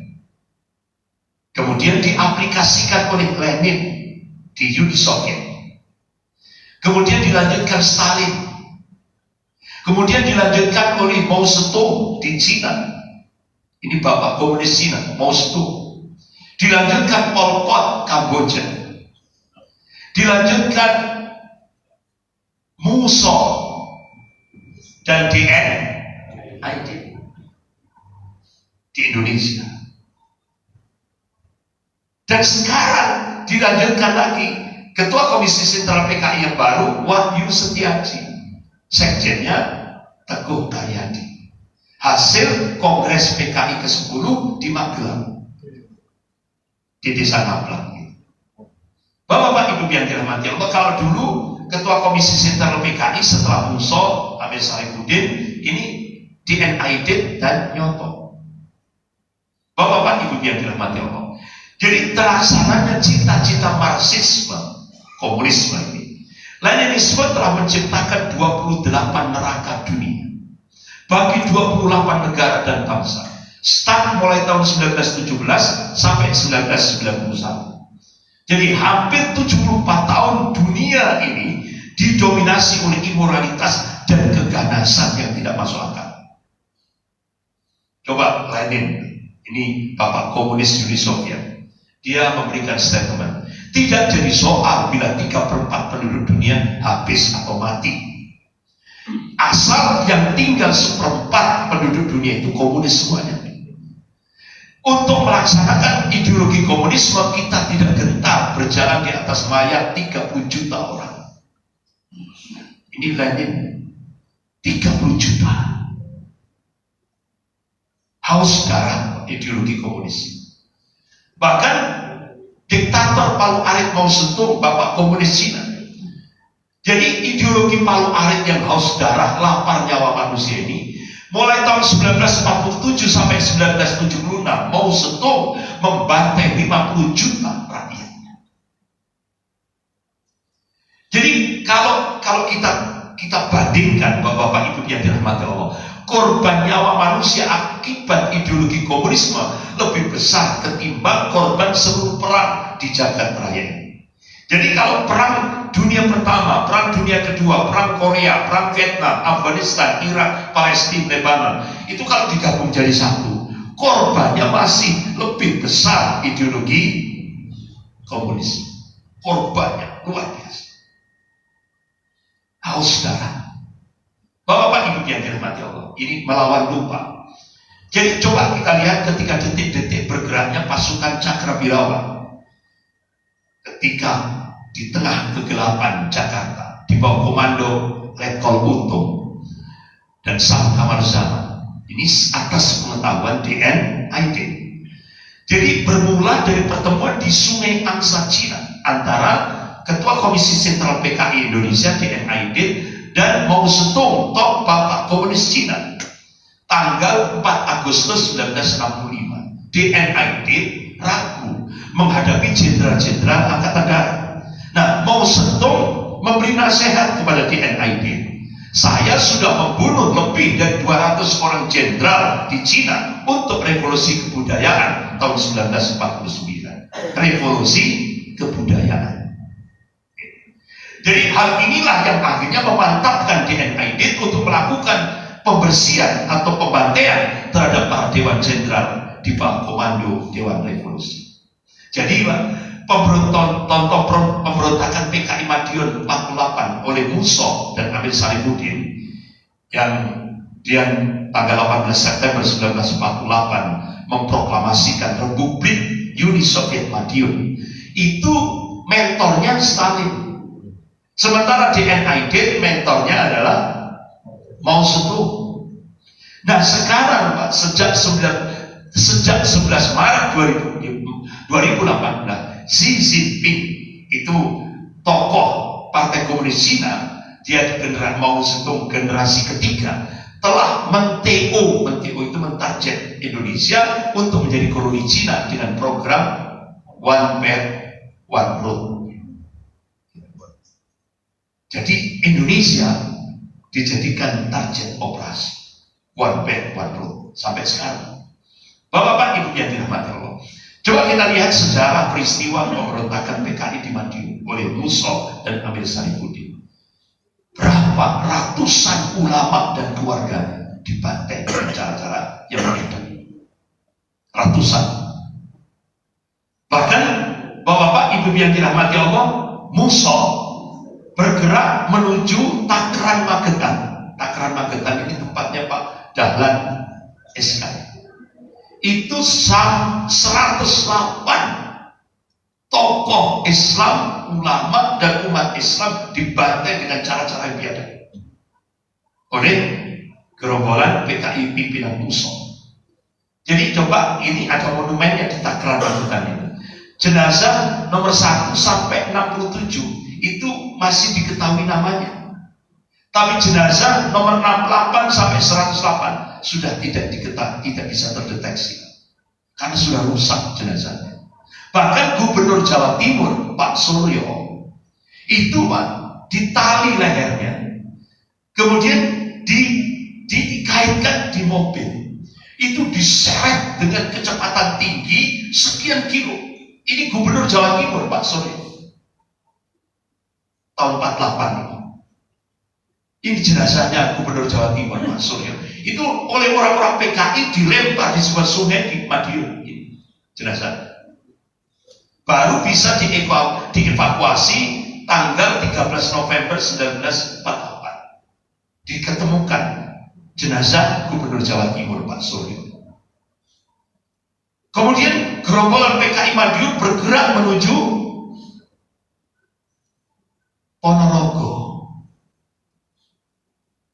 kemudian diaplikasikan oleh Lenin di Uni Soviet, kemudian dilanjutkan Stalin, Kemudian dilanjutkan oleh Mao Zedong di Cina. Ini bapak komunis Cina, Mao Zedong. Dilanjutkan Pol Pot Kamboja. Dilanjutkan Muso dan DNID di Indonesia. Dan sekarang dilanjutkan lagi Ketua Komisi Sentral PKI yang baru, Wahyu Setiaji, sekjennya Teguh Karyadi. Hasil Kongres PKI ke-10 di Magelang, di Desa Ngablak. Bapak-bapak Ibu yang dirahmati Allah, kalau dulu Ketua Komisi Sentral PKI setelah Muso, Amir Sarifuddin, ini DNID dan Nyoto. Bapak-bapak Ibu yang dirahmati Allah. Jadi terlaksananya cita-cita Marxisme, komunisme ini. Leninisme telah menciptakan 28 neraka dunia bagi 28 negara dan bangsa. Start mulai tahun 1917 sampai 1991. Jadi hampir 74 tahun dunia ini didominasi oleh imoralitas dan keganasan yang tidak masuk akal. Coba Lenin, ini bapak komunis Uni Soviet, dia memberikan statement, tidak jadi soal bila 3/4 penduduk dunia habis atau mati, asal yang tinggal 1/4 penduduk dunia itu komunis semuanya. Untuk melaksanakan ideologi komunisme, kita tidak gentar berjalan di atas mayat 30 juta orang. Ini Lenin, 30 juta haus darah ideologi komunis. Bahkan diktator Palu Arit Mao Zedong, bapak komunis Cina. Jadi ideologi Palu Arit yang haus darah, lapar nyawa manusia ini, mulai tahun 1947 sampai 1976, Mao Zedong membantai 50 juta rakyatnya. Jadi kalau kita bandingkan, bapak-bapak ibu yang dirahmati Allah, korban nyawa manusia akibat ideologi komunisme lebih besar ketimbang korban seluruh perang di jagat raya ini. Jadi kalau perang dunia pertama, perang dunia kedua, perang Korea, perang Vietnam, Afghanistan, Irak, Palestina, Lebanon, itu kalau digabung jadi satu, korbannya masih lebih besar ideologi komunisme. Korbannya luar biasa. Haus darah. Bapak-bapak ibu yang dirahmati Allah, ini melawan lupa. Jadi coba kita lihat ketika detik-detik bergeraknya pasukan Cakrawirawa, ketika di tengah kegelapan Jakarta, di bawah komando Letkol Untung dan Sam Kamar Zaman, ini atas pengetahuan DNID. Jadi bermula dari pertemuan di Sungai Angsa Cina antara Ketua Komisi Sentral PKI Indonesia DNID dan Mao Zedong, top bapak komunis Cina, tanggal 4 Agustus 1965. DNID ragu menghadapi jenderal-jenderal angkatan darat. Nah, Mao Zedong memberi nasihat kepada DNID. Saya sudah membunuh lebih dari 200 orang jenderal di Cina untuk revolusi kebudayaan tahun 1949. Revolusi kebudayaan. Jadi hal inilah yang akhirnya memantapkan DNID untuk melakukan pembersihan atau pembantaian terhadap para dewan jenderal di bawah komando Dewan Revolusi. Jadi pemberontakan PKI Madiun 48 oleh Muso dan Amir Sarifuddin yang tanggal 18 September 1948 memproklamasikan Republik Uni Soviet Madiun, itu mentornya Stalin. Sementara DNID mentornya adalah Mao Zedong. Nah sekarang Pak, sejak 11 Maret 2018, Xi Jinping itu tokoh Partai Komunis Cina, dia generasi Mao Zedong generasi ketiga, telah men-TO itu mentarget Indonesia untuk menjadi koloni Cina dengan program One Belt One Road. Jadi Indonesia dijadikan target operasi One Belt One Road sampai sekarang. Bapak-bapak ibu yang dirahmati Allah, coba kita lihat sejarah peristiwa pemberontakan PKI di Madiun oleh Muso dan Amir Sarifuddin. berapa ratusan ulama dan keluarga dibantai dengan cara-cara yang berbeda. Ratusan. Bahkan Bapak-bapak, Ibu yang dirahmati Allah, Musa bergerak menuju Takran Magetan. Takran Magetan ini tempatnya Pak Dahlan SK. Itu 108 tokoh Islam, ulama dan umat Islam dibantai dengan cara-cara yang biadab oleh gerombolan PKI pimpinan Musa. Jadi coba, ini ada monumennya di Takran Magetan ini. Jenazah nomor 1 sampai 67 itu masih diketahui namanya. Tapi jenazah nomor 68 sampai 108 sudah tidak diketahui, tidak bisa terdeteksi. Karena sudah rusak jenazahnya. Bahkan Gubernur Jawa Timur, Pak Suryo, itu Pak, ditali lehernya. Kemudian dikaitkan di mobil. Itu diseret dengan kecepatan tinggi sekian kilo. Ini Gubernur Jawa Timur, Pak Suryo. Tahun 48 ini. Ini jenazahnya Gubernur Jawa Timur, Pak Suryo. Itu oleh orang-orang PKI dilempar di sebuah sungai di Madiun. Ini jenazah. Baru bisa dievakuasi tanggal 13 November 1948. Diketemukan jenazah Gubernur Jawa Timur, Pak Suryo. Kemudian gerombolan PKI Madiun bergerak menuju Ponorogo.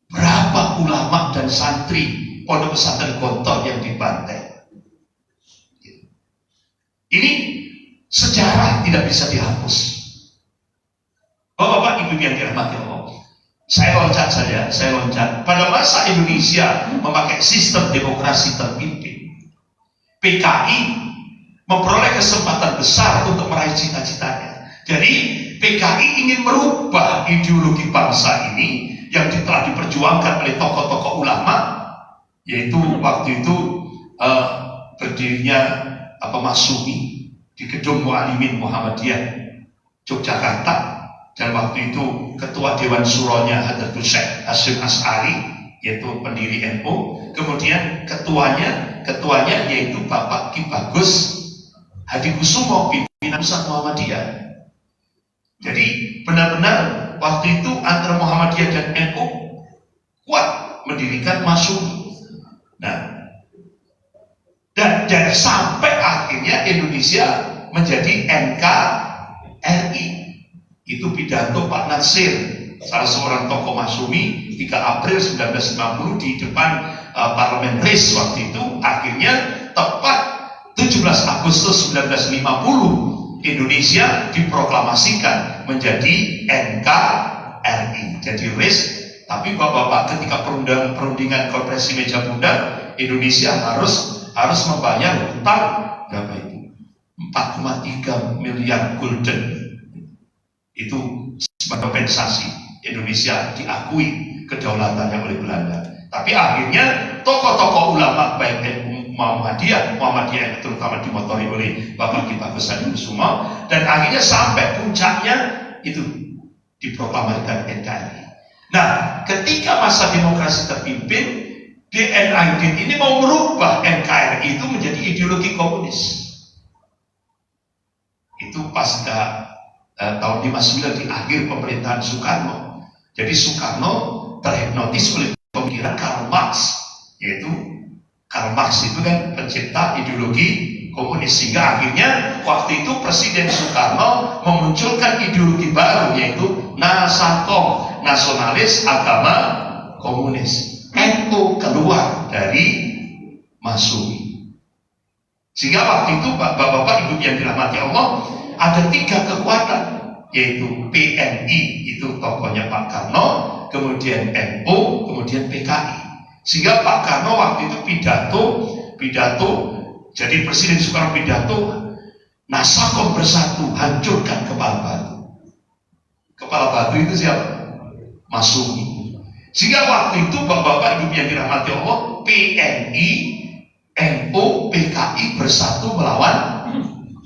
Berapa ulama dan santri Pondok Pesantren Gontor yang dibantai. Ini sejarah tidak bisa dihapus. Bapak-bapak, Ibu yang dirahmati Allah, saya loncat saja, saya loncat. Pada masa Indonesia memakai sistem demokrasi terpimpin, PKI memperoleh kesempatan besar untuk meraih cita-citanya. Jadi PKI ingin merubah ideologi bangsa ini yang telah diperjuangkan oleh tokoh-tokoh ulama, yaitu waktu itu berdirinya Masyumi di Gedung Mu'alimin Muhammadiyah Yogyakarta, dan waktu itu ketua Dewan Suronya Hadratus Syekh Hasyim Asy'ari, yaitu pendiri NU. Kemudian ketuanya yaitu Bapak Ki Bagus Hadikusumo, pimpinan Pusat Muhammadiyah. Jadi benar-benar waktu itu antara Muhammadiyah dan NU kuat mendirikan Masyumi. Nah, dan sampai akhirnya Indonesia menjadi NKRI. Itu pidato Pak Natsir, salah seorang tokoh Masyumi, 3 April 1950 di depan Parlemen RIS waktu itu. Akhirnya tepat 17 Agustus 1950 Indonesia diproklamasikan menjadi NKRI, jadi RIS. Tapi Bapak-bapak, ketika perundingan konferensi meja bundar, Indonesia harus membayar hutang berapa itu? 4,3 miliar gulden. Itu sebagai kompensasi Indonesia diakui kedaulatannya oleh Belanda. Tapi akhirnya tokoh-tokoh ulama baik Muhammadiyah yang terutama dimotori oleh Bapak Ki Bagus Hadikusumo, dan akhirnya sampai puncaknya itu diproklamasikan NKRI. Nah, ketika masa demokrasi terpimpin, DNID ini mau merubah NKRI itu menjadi ideologi komunis. Itu pasca tahun 59 di akhir pemerintahan Soekarno. Jadi Soekarno terhipnotis oleh pemikiran Karl Marx, yaitu Karl Marx itu kan pencipta ideologi komunis, sehingga akhirnya waktu itu Presiden Soekarno memunculkan ideologi baru, yaitu Nasakom, nasionalis agama komunis. NU keluar dari Masyumi. Sehingga waktu itu Bapak-bapak, Ibu yang dirahmati Allah, ada 3 kekuatan, yaitu PNI, itu tokohnya Pak Karno, kemudian NU, kemudian PKI. Sehingga Pak Karno waktu itu pidato, jadi Presiden Soekarno pidato, Nasakom bersatu, hancurkan kepala batu. Kepala batu itu siapa? Masyumi. Sehingga waktu itu Bapak-bapak, Ibu yang dirahmati Allah, PNI, NU, PKI bersatu melawan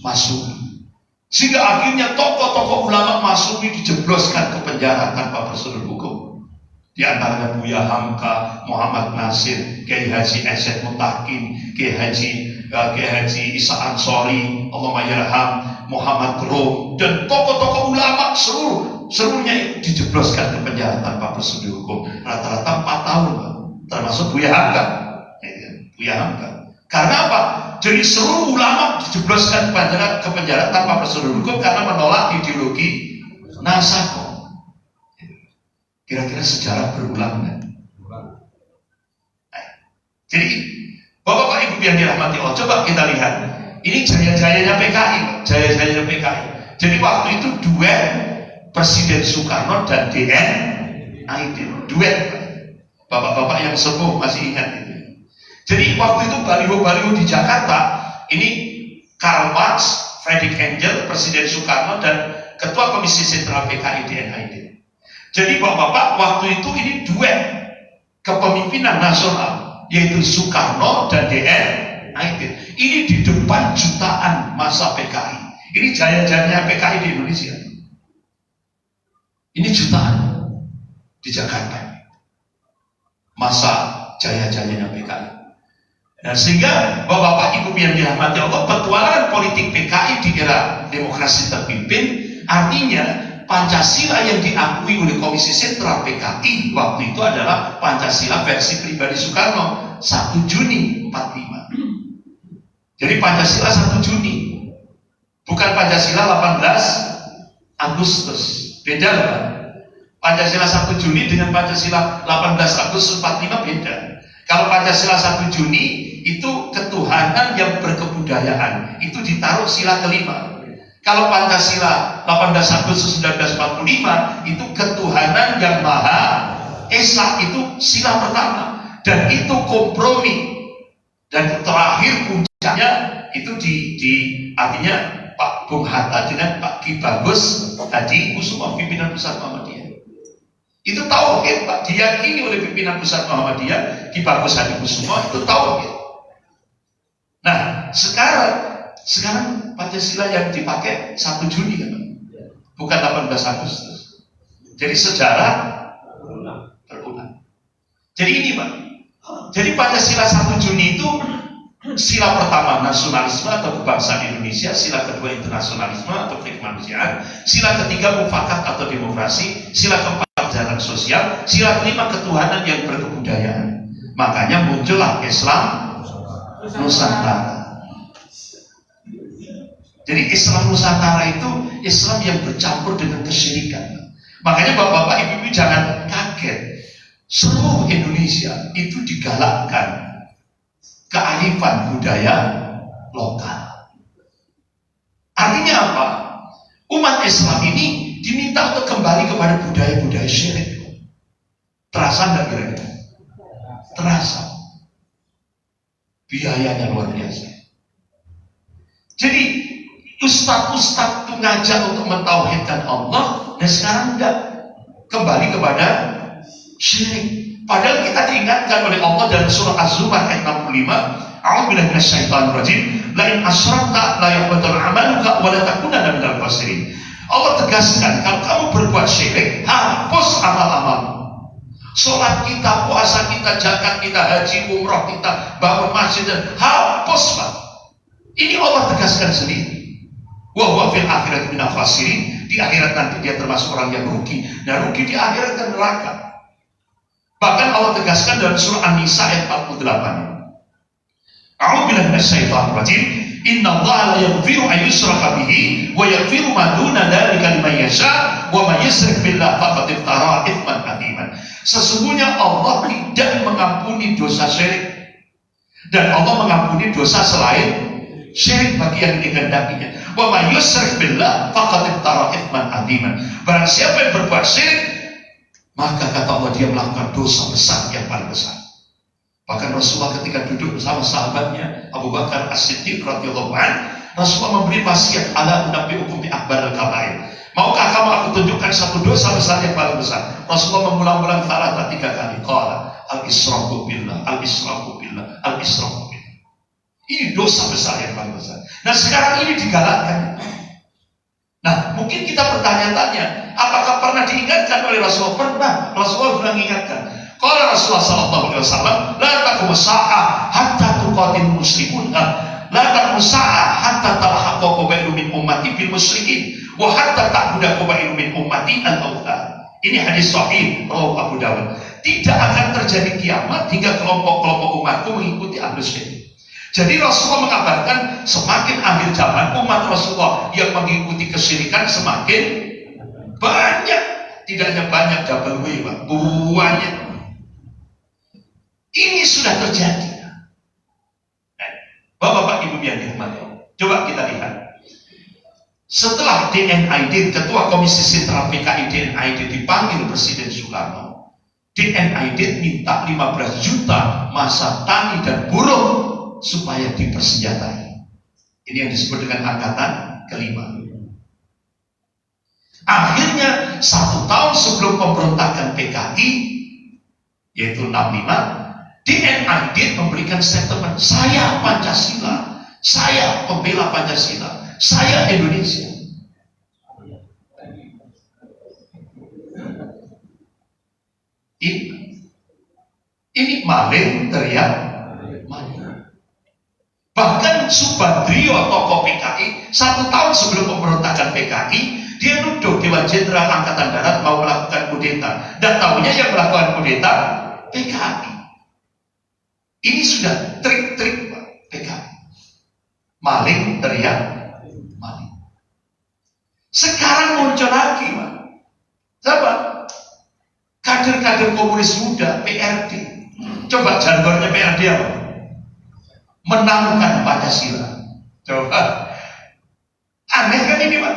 Masyumi. Sehingga akhirnya tokoh-tokoh ulama Masyumi dijebloskan ke penjara tanpa prosedur hukum. Di antaranya Buya Hamka, Muhammad Nasir, Kiai Haji Esen Mutakin, Kiai Haji Isa Ansori, Allahumma yarham, Muhammad Rum, dan tokoh-tokoh ulama seluruhnya dijebloskan ke penjara tanpa prosedur hukum. Rata-rata 4 tahun, termasuk Buya Hamka. Buya Hamka. Karena apa? Jadi seluruh ulama dijebloskan ke penjara tanpa prosedur hukum karena menolak ideologi Nasako. Kira-kira sejarah berulang kan? Jadi Bapak-bapak Ibu yang dirahmati Allah, coba kita lihat. Ini jaya-jayanya PKI, jaya-jayanya PKI. Jadi waktu itu duet Presiden Soekarno dan DN Aidin, duet. Bapak-bapak yang sepuh masih ingat itu. Jadi waktu itu baliho-baliho di Jakarta, ini Karl Marx, Friedrich Engels, Presiden Soekarno, dan Ketua Komisi Sentral PKI DN Aidin. Jadi bapak-bapak waktu itu ini duet kepemimpinan nasional, yaitu Soekarno dan DN Aidin. Ini di depan jutaan masa PKI. Ini jaya-jayanya PKI di Indonesia. Ini jutaan di Jakarta. Masa jaya-jayanya PKI. Nah, sehingga bapak-bapak Ibu yang dirahmati Allah, petualangan politik PKI di era demokrasi terpimpin, artinya Pancasila yang diakui oleh Komisi Sentral PKI waktu itu adalah Pancasila versi pribadi Soekarno 1 Juni 45. Jadi Pancasila 1 Juni, bukan Pancasila 18 Agustus. Beda lah. Pancasila 1 Juni dengan Pancasila 18 Agustus 45 beda. Kalau Pancasila 1 Juni itu ketuhanan yang berkebudayaan, itu ditaruh sila kelima. Kalau Pancasila 18 Agustus 1945 itu ketuhanan yang Maha Esa, itu sila pertama, dan itu kompromi. Dan terakhir puncaknya itu artinya Pak Bung Hatta dengan Pak Ki Bagus Hadi Kusumo, pimpinan pusat Muhammadiyah. Itu tauhid, Pak, diyakini oleh pimpinan pusat Muhammadiyah Ki Bagus Hadi Kusumo, itu tauhid. Nah, sekarang Pancasila yang dipakai 1 Juni kan, bukan 18 Agustus. Jadi sejarah berulang. Jadi ini Pak. Jadi Pancasila 1 Juni itu sila pertama nasionalisme atau kebangsaan Indonesia, sila kedua internasionalisme atau kemanusiaan, sila ketiga mufakat atau demokrasi, sila keempat jalan sosial, sila kelima ketuhanan yang berkebudayaan. Makanya muncullah Islam Nusantara. Jadi Islam Nusantara itu Islam yang bercampur dengan kesyirikan. Makanya bapak-bapak ibu-ibu jangan kaget. Seluruh Indonesia itu digalakkan kearifan budaya lokal. Artinya apa? Umat Islam ini diminta untuk kembali kepada budaya-budaya syirik. Terasa nggak kira-kira? Terasa. Biayanya luar biasa. Jadi ustadz-ustadz itu ngajak untuk mentauhidkan Allah, dan sekarang enggak, kembali kepada syirik. Padahal kita diingatkan oleh Allah dalam surah Az-Zumar ayat 65, A'udzubillahi minasyaitonir rajim, la in asyrakta la yahbatul 'amaluka wa la takunanna minal khasirin. Allah tegaskan, kalau kamu berbuat syirik, hapus amal-amalmu. Sholat kita, puasa kita, zakat kita, haji, umrah kita, bangun masjid, hapus Pak. Ini Allah tegaskan sendiri. Wa huwa fil akhirati minal khasirin. Di akhirat nanti dia termasuk orang yang rugi. Nah, rugi di akhirat dan neraka. Bahkan Allah tegaskan dalam surah An-Nisa ayat 48. A'udzubillahi minasyaitonir rajim. Innallaha la yaghfiru an yushraka bihi wa yaghfiru ma duna dzalika liman yasha wa may yusyrik billahi faqad iftara itsman 'aziman. Sesungguhnya Allah tidak mengampuni dosa syirik, dan Allah mengampuni dosa selain syirik bagi yang dikehendakinya. Wa may yusyrik billah faqad iftara itsman 'aziman. Barang siapa yang berbuat syirik, maka kata Allah dia melakukan dosa besar yang paling besar. Bahkan Rasulullah ketika duduk bersama sahabatnya Abu Bakar As-Siddiq radhiyallahu anhu, Rasulullah memberi wasiat, ala unabbiukum bi akbaril kabair. Maukah kamu aku tunjukkan satu dosa besar yang paling besar? Rasulullah mengulang-ulang 3 kali. Qala al-israku billah, al-israku billah, al-israku billah. Ini dosa besar yang paling besar. Nah, sekarang ini digalakkan. Nah, mungkin kita bertanya-tanya, apakah pernah diingatkan oleh Rasulullah? Pernah. Rasulullah pernah mengingatkan. Kalau Rasulullah sallallahu alaihi wasallam, la taqumu sa'ah hatta tuqatil muslimun. La taqumu sa'ah hatta talhaqa qabailu min ummati bil musyrikin wa hatta ta'budu qabailu min ummati al-awthan. Ini hadis sahih rawahu Abu Dawud. Tidak akan terjadi kiamat hingga kelompok-kelompok umatku mengikuti ahlus syirik. Jadi Rasulullah mengabarkan semakin akhir zaman umat Rasulullah yang mengikuti kesyirikan semakin banyak. Tidak hanya banyak, double W, banyak. Ini sudah terjadi. Bapak-bapak Ibu yang dirahmati Allah, coba kita lihat. Setelah DNID, Ketua Komisi Sentral PKI DNID dipanggil Presiden Soekarno, DNID minta 15 juta masa tani dan buruh supaya dipersenjatai. Ini yang disebut dengan angkatan kelima. Akhirnya 1 tahun sebelum pemberontakan PKI, yaitu 65, DNID memberikan statement, saya Pancasila, saya pembela Pancasila, saya Indonesia. Ini maling teriak maling. Bahkan Subandrio, tokoh PKI, 1 tahun sebelum pemberontakan PKI, dia nuduh Dewan Jenderal Angkatan Darat mau melakukan kudeta. Dan tahunya yang melakukan kudeta PKI. Ini sudah trik-trik PKI. Maling teriak maling. Sekarang muncul lagi, Pak. Siapa? Kader-kader komunis muda, PRD. Coba jargonnya PRD apa? Menangkan Pancasila. Coba. Aneh kan ini, Pak?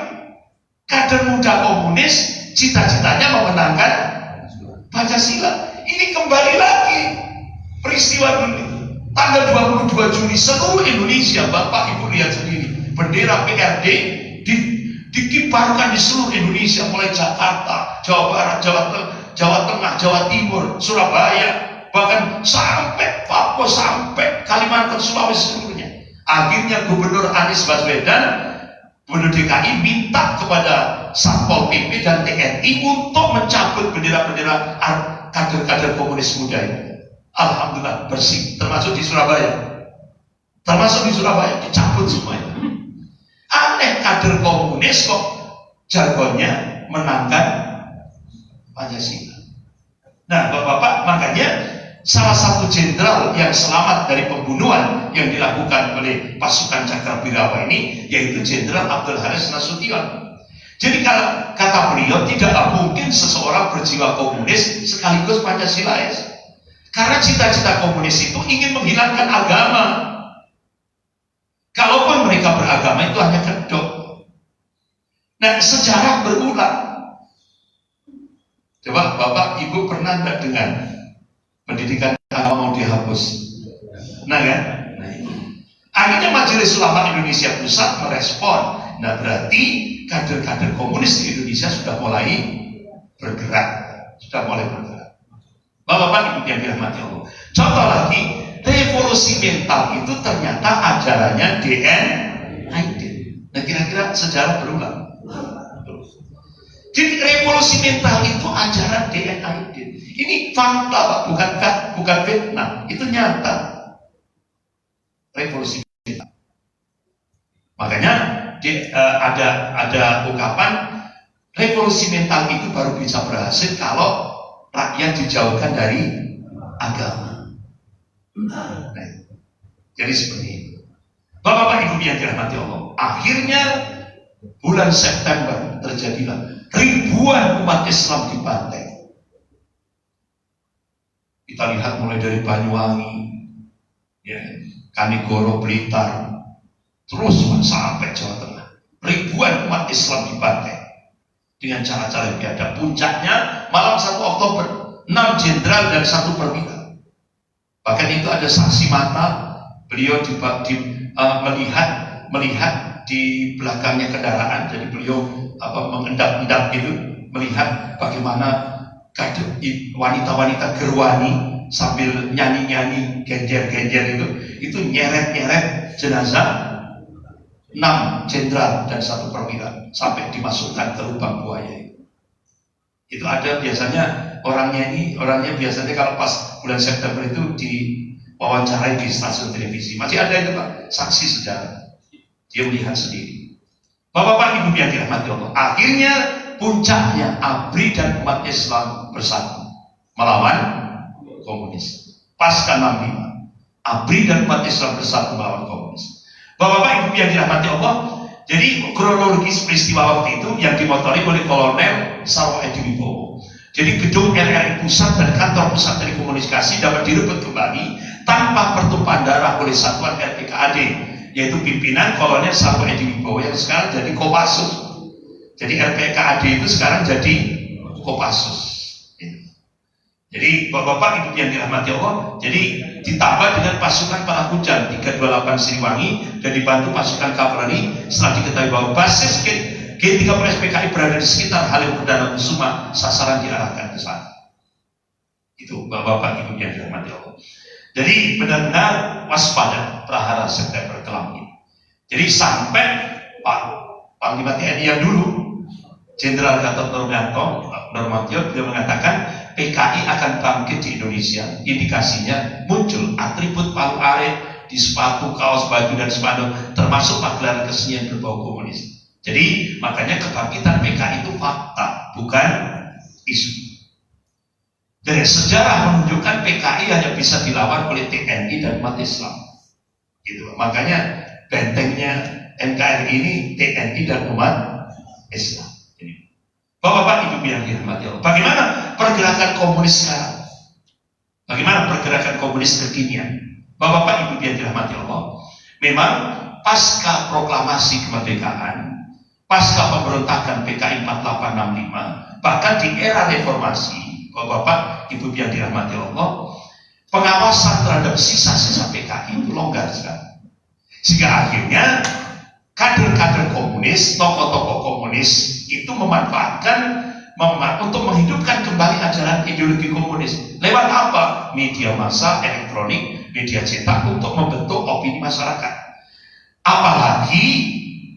Kader muda komunis cita-citanya memenangkan Pancasila. Ini kembali lagi peristiwa dulu. Tanggal 22 Juni seluruh Indonesia, Bapak Ibu lihat sendiri, bendera PRD dikibarkan di seluruh Indonesia, mulai Jakarta, Jawa Barat, Jawa Tengah, Jawa Timur, Surabaya, bahkan sampai Papua, sampai Kalimantan, Sulawesi seluruhnya. Akhirnya Gubernur Anies Baswedan, Gubernur DKI, minta kepada Satpol PP dan TNI untuk mencabut bendera-bendera kader-kader komunis muda ini. Alhamdulillah bersih, termasuk di Surabaya. Dicabut semuanya. Aneh, kader komunis kok jargonnya menangkan Pancasila. Nah, Bapak-bapak, makanya salah satu jenderal yang selamat dari pembunuhan yang dilakukan oleh pasukan Cakrabirawa ini, yaitu Jenderal Abdul Haris Nasution. Jadi kalau kata beliau, tidak mungkin seseorang berjiwa komunis sekaligus Pancasilais. Karena cita-cita komunis itu ingin menghilangkan agama. Kalaupun mereka beragama itu hanya kedok. Nah, sejarah berulang. Coba Bapak Ibu pernah tidak dengar pendidikan agama mau dihapus? Nah kan? Nah, akhirnya Majelis Ulama Indonesia Pusat merespon. Nah, berarti kader-kader komunis di Indonesia sudah mulai bergerak. Bapak-bapak Ibu yang dirahmati Allah. Contoh lagi, revolusi mental itu ternyata ajarannya DNID. Nah, kira-kira sejarah berulang. Jadi revolusi mental itu ajaran DNID. Ini fakta, Pak, bukan fitnah. Itu nyata. Revolusi mental. Makanya ada ungkapan revolusi mental itu baru bisa berhasil kalau rakyat dijauhkan dari agama. Nah, jadi seperti itu. Bapak-bapak Ibu yang dirahmati Allah, akhirnya bulan September terjadilah ribuan umat Islam dibantai. Kita lihat mulai dari Banyuwangi, ya, Kanigoro, Blitar, terus sampai Jawa Tengah. Ribuan umat Islam dibantai dengan cara-cara yang biadab. Puncaknya malam 1 Oktober, 6 jenderal dan 1 perwira. Bahkan itu ada saksi mata, beliau melihat di belakangnya kendaraan. Jadi beliau mengendap-endap gitu, melihat bagaimana wanita-wanita gerwani sambil nyanyi-nyanyi, genjer-genjer itu nyeret-nyeret jenazah 6 jenderal dan 1 perwira sampai dimasukkan ke lubang buaya. Itu ada biasanya orangnya biasanya kalau pas bulan September itu diwawancarai di stasiun televisi. Masih ada itu Pak, saksi sejarah. Dia melihat sendiri. Bapak-bapak Ibu yang dirahmati Allah, akhirnya puncaknya ABRI dan umat Islam bersatu melawan komunis. Pasca 65, ABRI dan umat Islam bersatu melawan komunis. Bapak-bapak Ibu yang dirahmati Allah, jadi kronologis peristiwa waktu itu yang dimotori oleh Kolonel Sarwo Edi Wibowo. Jadi gedung RRI Pusat dan kantor pusat dari komunikasi dapat direbut kembali tanpa pertumpahan darah oleh satuan RPKAD, yaitu pimpinan Kolonel Sarwo Edi Wibowo yang sekarang jadi Kopassus. Jadi RPKAD itu sekarang jadi Kopassus. Jadi bapak-bapak Ibu yang dirahmati Allah, jadi ditambah dengan pasukan Palakujan 328 Siliwangi dan dibantu pasukan kavaleri setelah diketahui bahwa basis G30 SPKI berada di sekitar Halim Perdana Kusuma, sasaran diarahkan ke sana. Itu bapak-bapak Ibu yang dirahmati Allah. Jadi benar-benar waspada prahara September kelam ini. Jadi sampai Pak Panglima TNI yang dulu Jenderal Gatot Nurmantio beliau mengatakan PKI akan bangkit di Indonesia. Indikasinya muncul atribut palu arit di sepatu, kaos, baju dan spanduk, termasuk pagelaran kesenian berbau komunis. Jadi makanya kebangkitan PKI itu fakta, bukan isu. Dari sejarah menunjukkan PKI hanya bisa dilawan oleh TNI dan umat Islam. Gitu. Makanya bentengnya NKRI ini TNI dan umat Islam. Bapak-bapak Ibu yang dirahmati Allah, bagaimana pergerakan komunis sekarang? Bagaimana pergerakan komunis kekinian? Bapak-bapak Ibu yang dirahmati Allah, memang pasca proklamasi kemerdekaan, pasca pemberontakan PKI 4865, bahkan di era reformasi, Bapak-bapak Ibu yang dirahmati Allah, pengawasan terhadap sisa-sisa PKI itu longgar sekali. Sehingga akhirnya kader-kader komunis, tokoh-tokoh komunis itu memanfaatkan untuk menghidupkan kembali ajaran ideologi komunis. Lewat apa? Media massa, elektronik, media cetak untuk membentuk opini masyarakat. Apalagi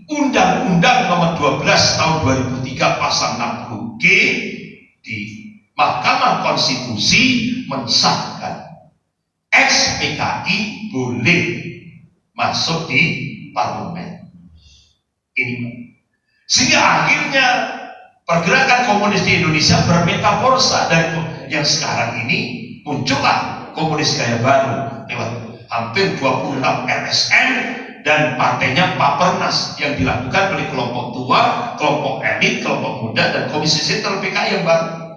Undang-Undang Nomor 12 Tahun 2003 Pasal 60G di Mahkamah Konstitusi mensahkan ex-PKI boleh masuk di parlemen. Ini sehingga akhirnya pergerakan komunis di Indonesia bermetamorfosa dari yang sekarang ini muncullah komunis gaya baru lewat hampir 26 RSM dan partainya Papernas yang dilakukan oleh kelompok tua, kelompok elit, kelompok muda dan komisi sentral PKI yang baru.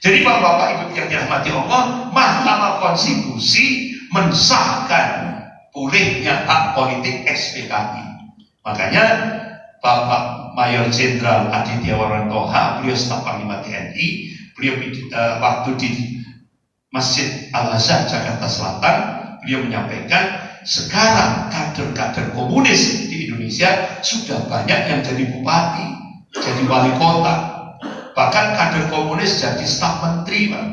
Jadi bapak-bapak Ibu yang dirahmati Allah, Mahkamah Konstitusi mensahkan bolehnya hak politik ex-PKI. Makanya Bapak Mayor Jenderal Aditya Warantoha, beliau staf Panglima TNI, beliau waktu di Masjid Al-Azhar Jakarta Selatan, beliau menyampaikan sekarang kader-kader komunis di Indonesia sudah banyak yang jadi bupati, jadi wali kota, bahkan kader komunis jadi staf menteri, Pak.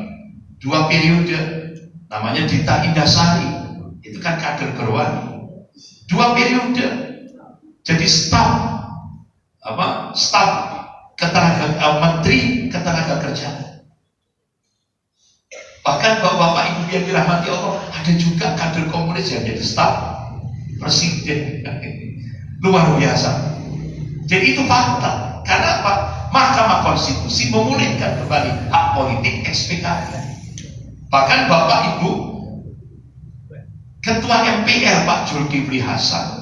2 periode, namanya Dita Indasari, itu kan kader Berwani, 2 periode jadi staf menteri ketenaga kerjaan. Bahkan bapak-bapak Ibu yang dirahmati Allah, ada juga kader komunis yang jadi staf presiden. Luar biasa. Jadi itu fakta. Karena apa? Mahkamah Konstitusi memulihkan kembali hak politik ex-PKI. Bahkan bapak Ibu Ketua MPR Pak Zulkifli Hasan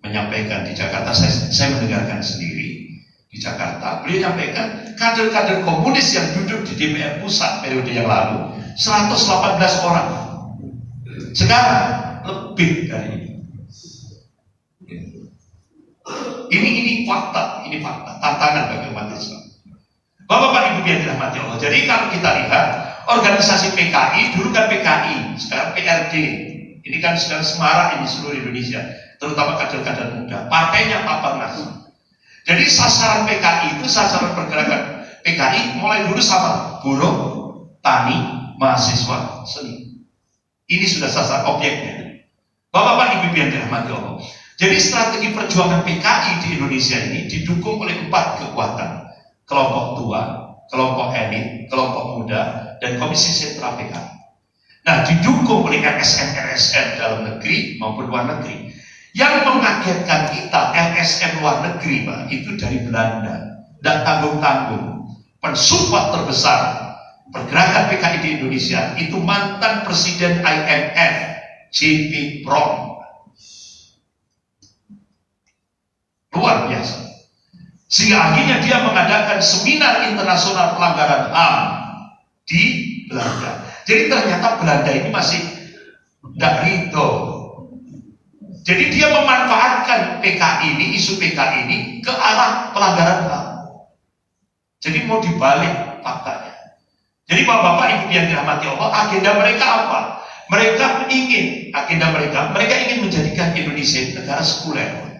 menyampaikan di Jakarta, saya mendengarkan sendiri di Jakarta, beliau menyampaikan kader-kader komunis yang duduk di DPR pusat periode yang lalu 118 orang, sekarang lebih dari ini fakta, tantangan bagi umat Islam. Bapak-bapak Ibu yang dirahmati Allah, jadi kalau kita lihat organisasi PKI, dulu kan PKI, sekarang PRD, ini kan sekarang semarak ini seluruh Indonesia, terutama kader-kader muda, partainya Papernas. Jadi sasaran PKI itu, sasaran pergerakan PKI mulai dulu sama buruh, tani, mahasiswa, seni. Ini sudah sasaran objeknya. Bapak-bapak Ibu yang dirahmati Allah. Jadi strategi perjuangan PKI di Indonesia ini didukung oleh 4 kekuatan. Kelompok tua, kelompok elit, kelompok muda, dan Komisi Sentra PKI. Nah, didukung oleh LSM-LSM dalam negeri maupun luar negeri. Yang mengagetkan kita, LSM luar negeri, Pak, itu dari Belanda. Tidak tanggung-tanggung. Pensupport terbesar pergerakan PKI di Indonesia itu mantan Presiden IMF, J.P. Brom. Luar biasa. Sehingga akhirnya dia mengadakan seminar internasional pelanggaran HAM di Belanda. Jadi ternyata Belanda ini masih tidak ridho. Jadi dia memanfaatkan PKI ini, isu PKI ini ke arah pelanggaran HAM. Jadi mau dibalik faktanya. Jadi bapak-bapak ibu yang dirahmati Allah, agenda mereka apa? Mereka ingin, mereka ingin menjadikan Indonesia negara sekuler.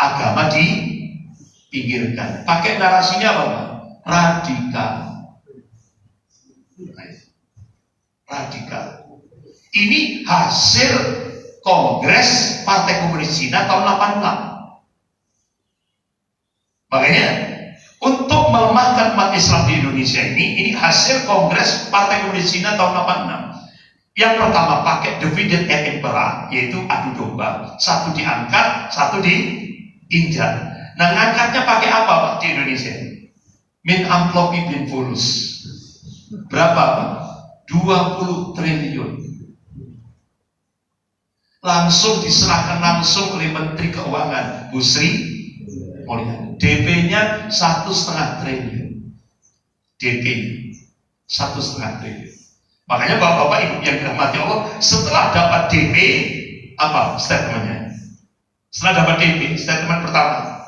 Agama dipinggirkan. Pakai narasinya apa, Pak? Radikal. Radikal. Ini hasil Kongres Partai Komunis Cina tahun 86. Makanya untuk melemahkan umat Islam di Indonesia ini hasil Kongres Partai Komunis Cina tahun 86. Yang pertama pakai dividend et impera, yaitu adu domba, satu diangkat, satu diinjak. Nah, ngangkatnya pakai apa, Pak, di Indonesia? Min amplopi bin fulus. Berapa, Pak? 20 triliun. Langsung diserahkan langsung oleh Menteri Keuangan Bu Sri Mulyani. DP-nya 1,5 triliun. DP 1,5 triliun. Makanya bapak-bapak ibu yang dirahmati Allah, setelah dapat DP, apa statementnya? Setelah dapat DP, statement pertama,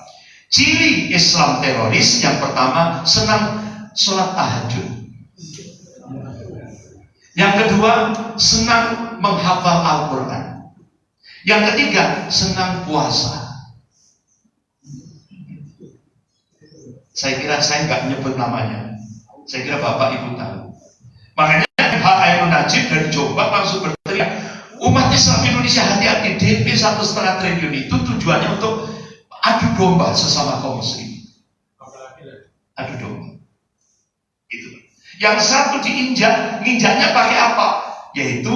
ciri Islam teroris yang pertama senang sholat tahajud. Yang kedua, senang menghafal Al-Quran. Yang ketiga, senang puasa. Saya kira saya nggak nyebut namanya. Saya kira bapak ibu tahu. Makanya Pak Ainun Najib dari Jombang langsung berteriak, umat Islam Indonesia hati-hati, DP 1,5 triliun itu tujuannya untuk adu domba sesama kaum muslim. Adu domba. Itu. Yang satu diinjak, nginjaknya pakai apa? Yaitu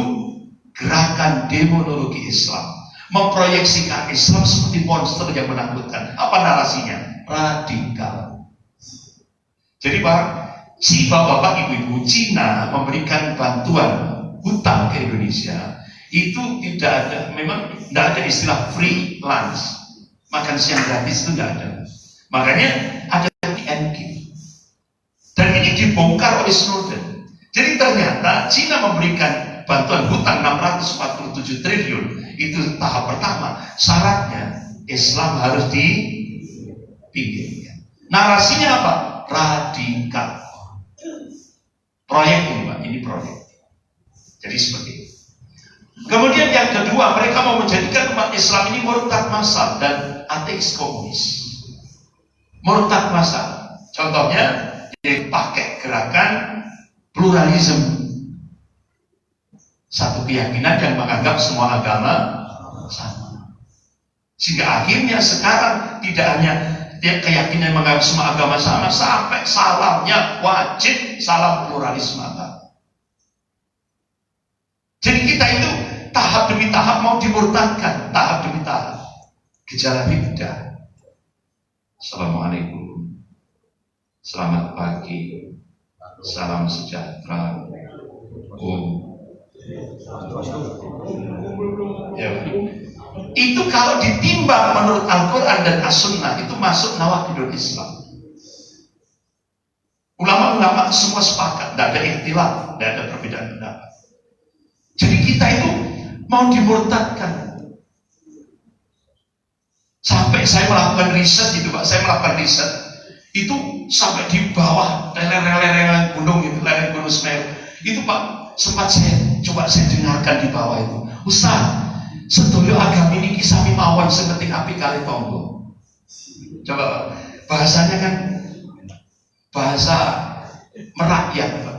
gerakan demonologi Islam. Memproyeksikan Islam seperti monster yang menakutkan. Apa narasinya? Radikal. Jadi Pak, si bapak-bapak ibu-ibu Cina memberikan bantuan hutang ke Indonesia itu tidak ada, memang tidak ada istilah free lunch, makan siang gratis itu tidak ada. Makanya ada TNG. Dan ini dibongkar oleh Snowden. Jadi ternyata Cina memberikan bantuan hutang 647 triliun. Itu tahap pertama. Syaratnya Islam harus dipinggirkan. Narasinya apa? Radikal. Proyek ini, Pak, ini proyek. Jadi seperti itu. Kemudian yang kedua, mereka mau menjadikan umat Islam ini murtad massal dan ateis komunis. Murtad massal. Contohnya dipakai gerakan pluralisme. Satu keyakinan yang menganggap semua agama sama. Sehingga akhirnya sekarang tidak hanya keyakinan menganggap semua agama sama, sampai salamnya wajib salam pluralisme agama. Jadi kita itu tahap demi tahap mau dimurtadkan, tahap demi tahap. Gejala bid'ah. Assalamualaikum. Selamat pagi. Salam sejahtera. Ya. Itu kalau ditimbang menurut Al-Quran dan As-Sunnah itu masuk nawaqidul Islam. Ulama-ulama semua sepakat, tidak ada ikhtilaf, tidak ada perbedaan pendapat. Jadi kita itu mau dimurtadkan. Sampai saya melakukan riset itu, Pak, saya melakukan riset itu sampai di bawah lereng-lereng gunung itu, lereng Gunung Semeru itu, Pak. Sempat saya dengarkan di bawah itu, Ustaz, sedaya agami ini kisami mawon seperti api kali tonggo. Coba bahasanya kan bahasa merakyat, Pak.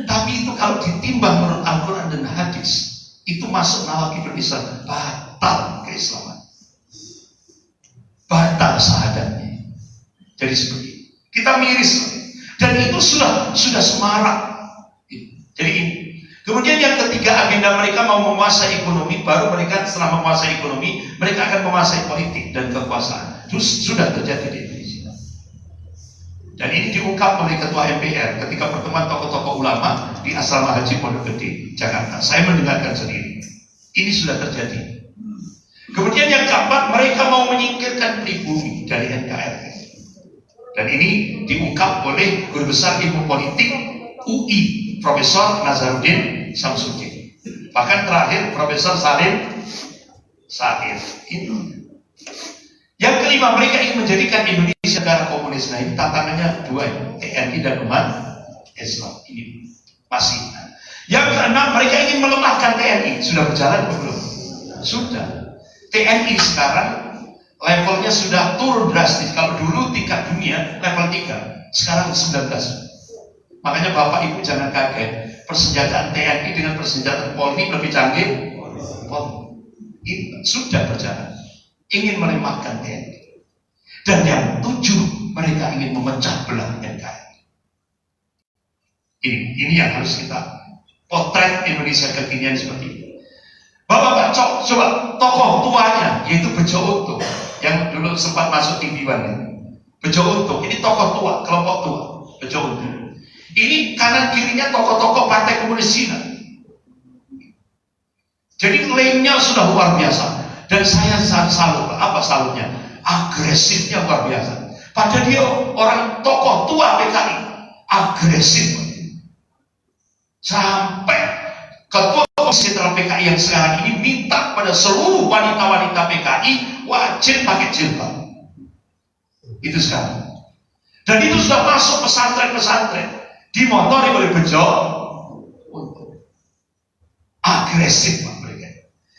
Tapi itu kalau ditimbang menurut Al-Quran dan hadis, itu masuk nawaqidul Islam, batal keislaman. batal syahadatnya. Jadi seperti itu. Kita miris, dan itu sudah semarak. Jadi ini. Kemudian yang ketiga, agenda mereka mau menguasai ekonomi. Baru mereka setelah menguasai ekonomi, mereka akan menguasai politik dan kekuasaan. Terus sudah terjadi di Indonesia. Dan ini diungkap oleh Ketua MPR ketika pertemuan tokoh-tokoh ulama di Asrama Haji Pondok Gede, Jakarta. Saya mendengarkan sendiri. Ini sudah terjadi. Kemudian yang keempat, mereka mau menyingkirkan pribumi dari NKRI. Dan ini diungkap oleh Guru Besar Ilmu Politik UI, Profesor Nazarudin Samsudin. Bahkan terakhir Profesor Salim Said. Itu. Yang kelima, mereka ingin menjadikan Indonesia negara komunis. Nah, ini tantangannya dua, TNI dan umat Islam. Ini masih. Yang keenam, mereka ingin melemahkan TNI. Sudah berjalan belum? Sudah. TNI sekarang levelnya sudah turun drastis. Kalau dulu tingkat dunia level 3, sekarang 19. Makanya Bapak Ibu jangan kaget, persenjataan TNI dengan persenjataan Polri lebih canggih. Polri sudah berjalan, ingin melemahkan TNI. Dan yang 7, mereka ingin memecah belah NKRI. Ini yang harus kita potret Indonesia kekinian seperti ini. Bapak coba tokoh tuanya, yaitu Bejo Untung, yang dulu sempat masuk TV One. Bejo Untung, ini tokoh tua, kelompok tua, Bejo Untung. Ini kanan kirinya tokoh-tokoh Partai Komunis Cina. Jadi klaimnya sudah luar biasa. Dan saya salut. Apa salutnya? Agresifnya luar biasa. Padahal dia orang tokoh tua PKI, agresif. Sampai Ketua Komisi Sentral PKI yang sekarang ini minta pada seluruh wanita-wanita PKI wajib pakai jilbab. Itu sekarang. Dan itu sudah masuk pesantren-pesantren. Dimotori oleh Bejo Untung. Agresif Pak mereka.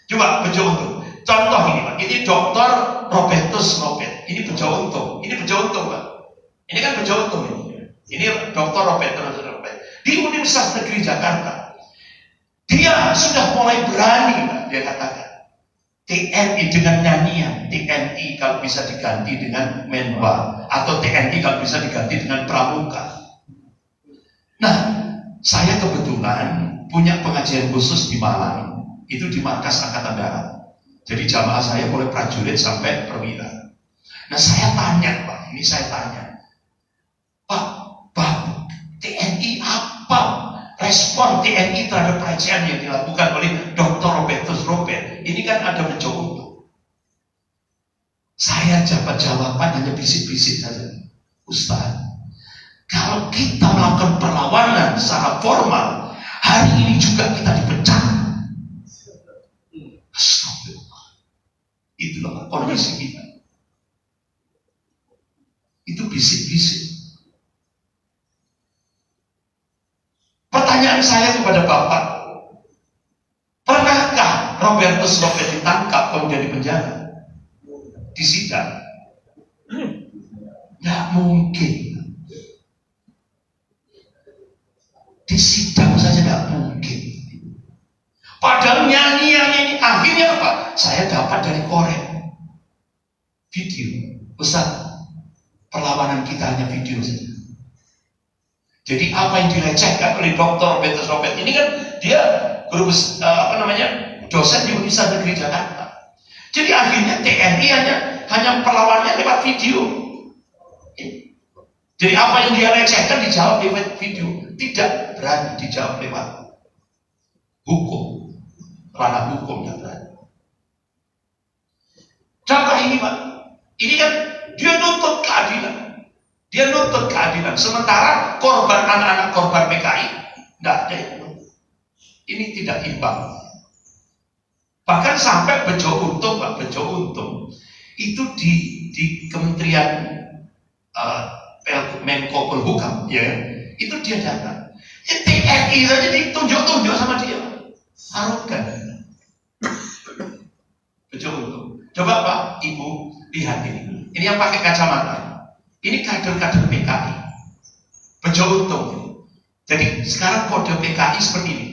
Coba Bejo Untung. Contoh ini Pak. Ini Dr. Robertus Robert. Ini Bejo Untung. Ini Bejo Untung Pak. Ini kan Bejo Untung ini. Ini Dr. Robertus Robert. Di Universitas Negeri Jakarta. Dia sudah mulai berani Pak. Dia katakan. TNI dengan nyanyian. TNI kalau bisa diganti dengan Menwa. Atau TNI kalau bisa diganti dengan Pramuka. Nah, saya kebetulan punya pengajian khusus di Malang, itu di markas Angkatan Darat. Jadi jamaah saya mulai prajurit sampai perwira. Nah, saya tanya Pak, Pak, TNI apa respon TNI terhadap pelecehan yang dilakukan oleh Dr. Robertus Robert? Ini kan ada Bejo Untung. Saya jawaban hanya bisik-bisik saja, Ustaz. Kalau kita melakukan perlawanan secara formal, hari ini juga kita dipecat. Astagfirullah. Itulah kondisi kita. Itu bisik-bisik. Pertanyaan saya kepada Bapak, pernahkah Robertus Robert ditangkap kemudian dipenjara? Disidang? Nggak mungkin. Disidang saja tidak mungkin. Padahal nyanyian ini akhirnya apa? Saya dapat dari Korea video. Ustaz, perlawanan kita hanya video saja. Jadi apa yang dilecehkan oleh Dr. Robertus Robert ini kan dia guru dosen di Universitas Negeri Jakarta. Jadi akhirnya TNI hanya perlawanannya lewat video. Jadi apa yang dia lecehkan dijawab lewat video. Tidak berani dijawab lewat hukum, ranah hukum tidak berani. Contoh ini Pak, ini kan dia nuntut keadilan. Sementara korban anak-anak korban PKI tidak ada. Ini tidak imbang. Bahkan sampai Bejo Untung itu di Kementerian Menko Polhukam, ya. Itu dia datang. TNI saja ditunjuk-tunjuk sama dia. Arogan. Bejo Untung. Coba Pak, Ibu lihat ini. Ini yang pakai kacamata. Ini kader-kader PKI. Bejo Untung. Jadi sekarang kode PKI seperti ini.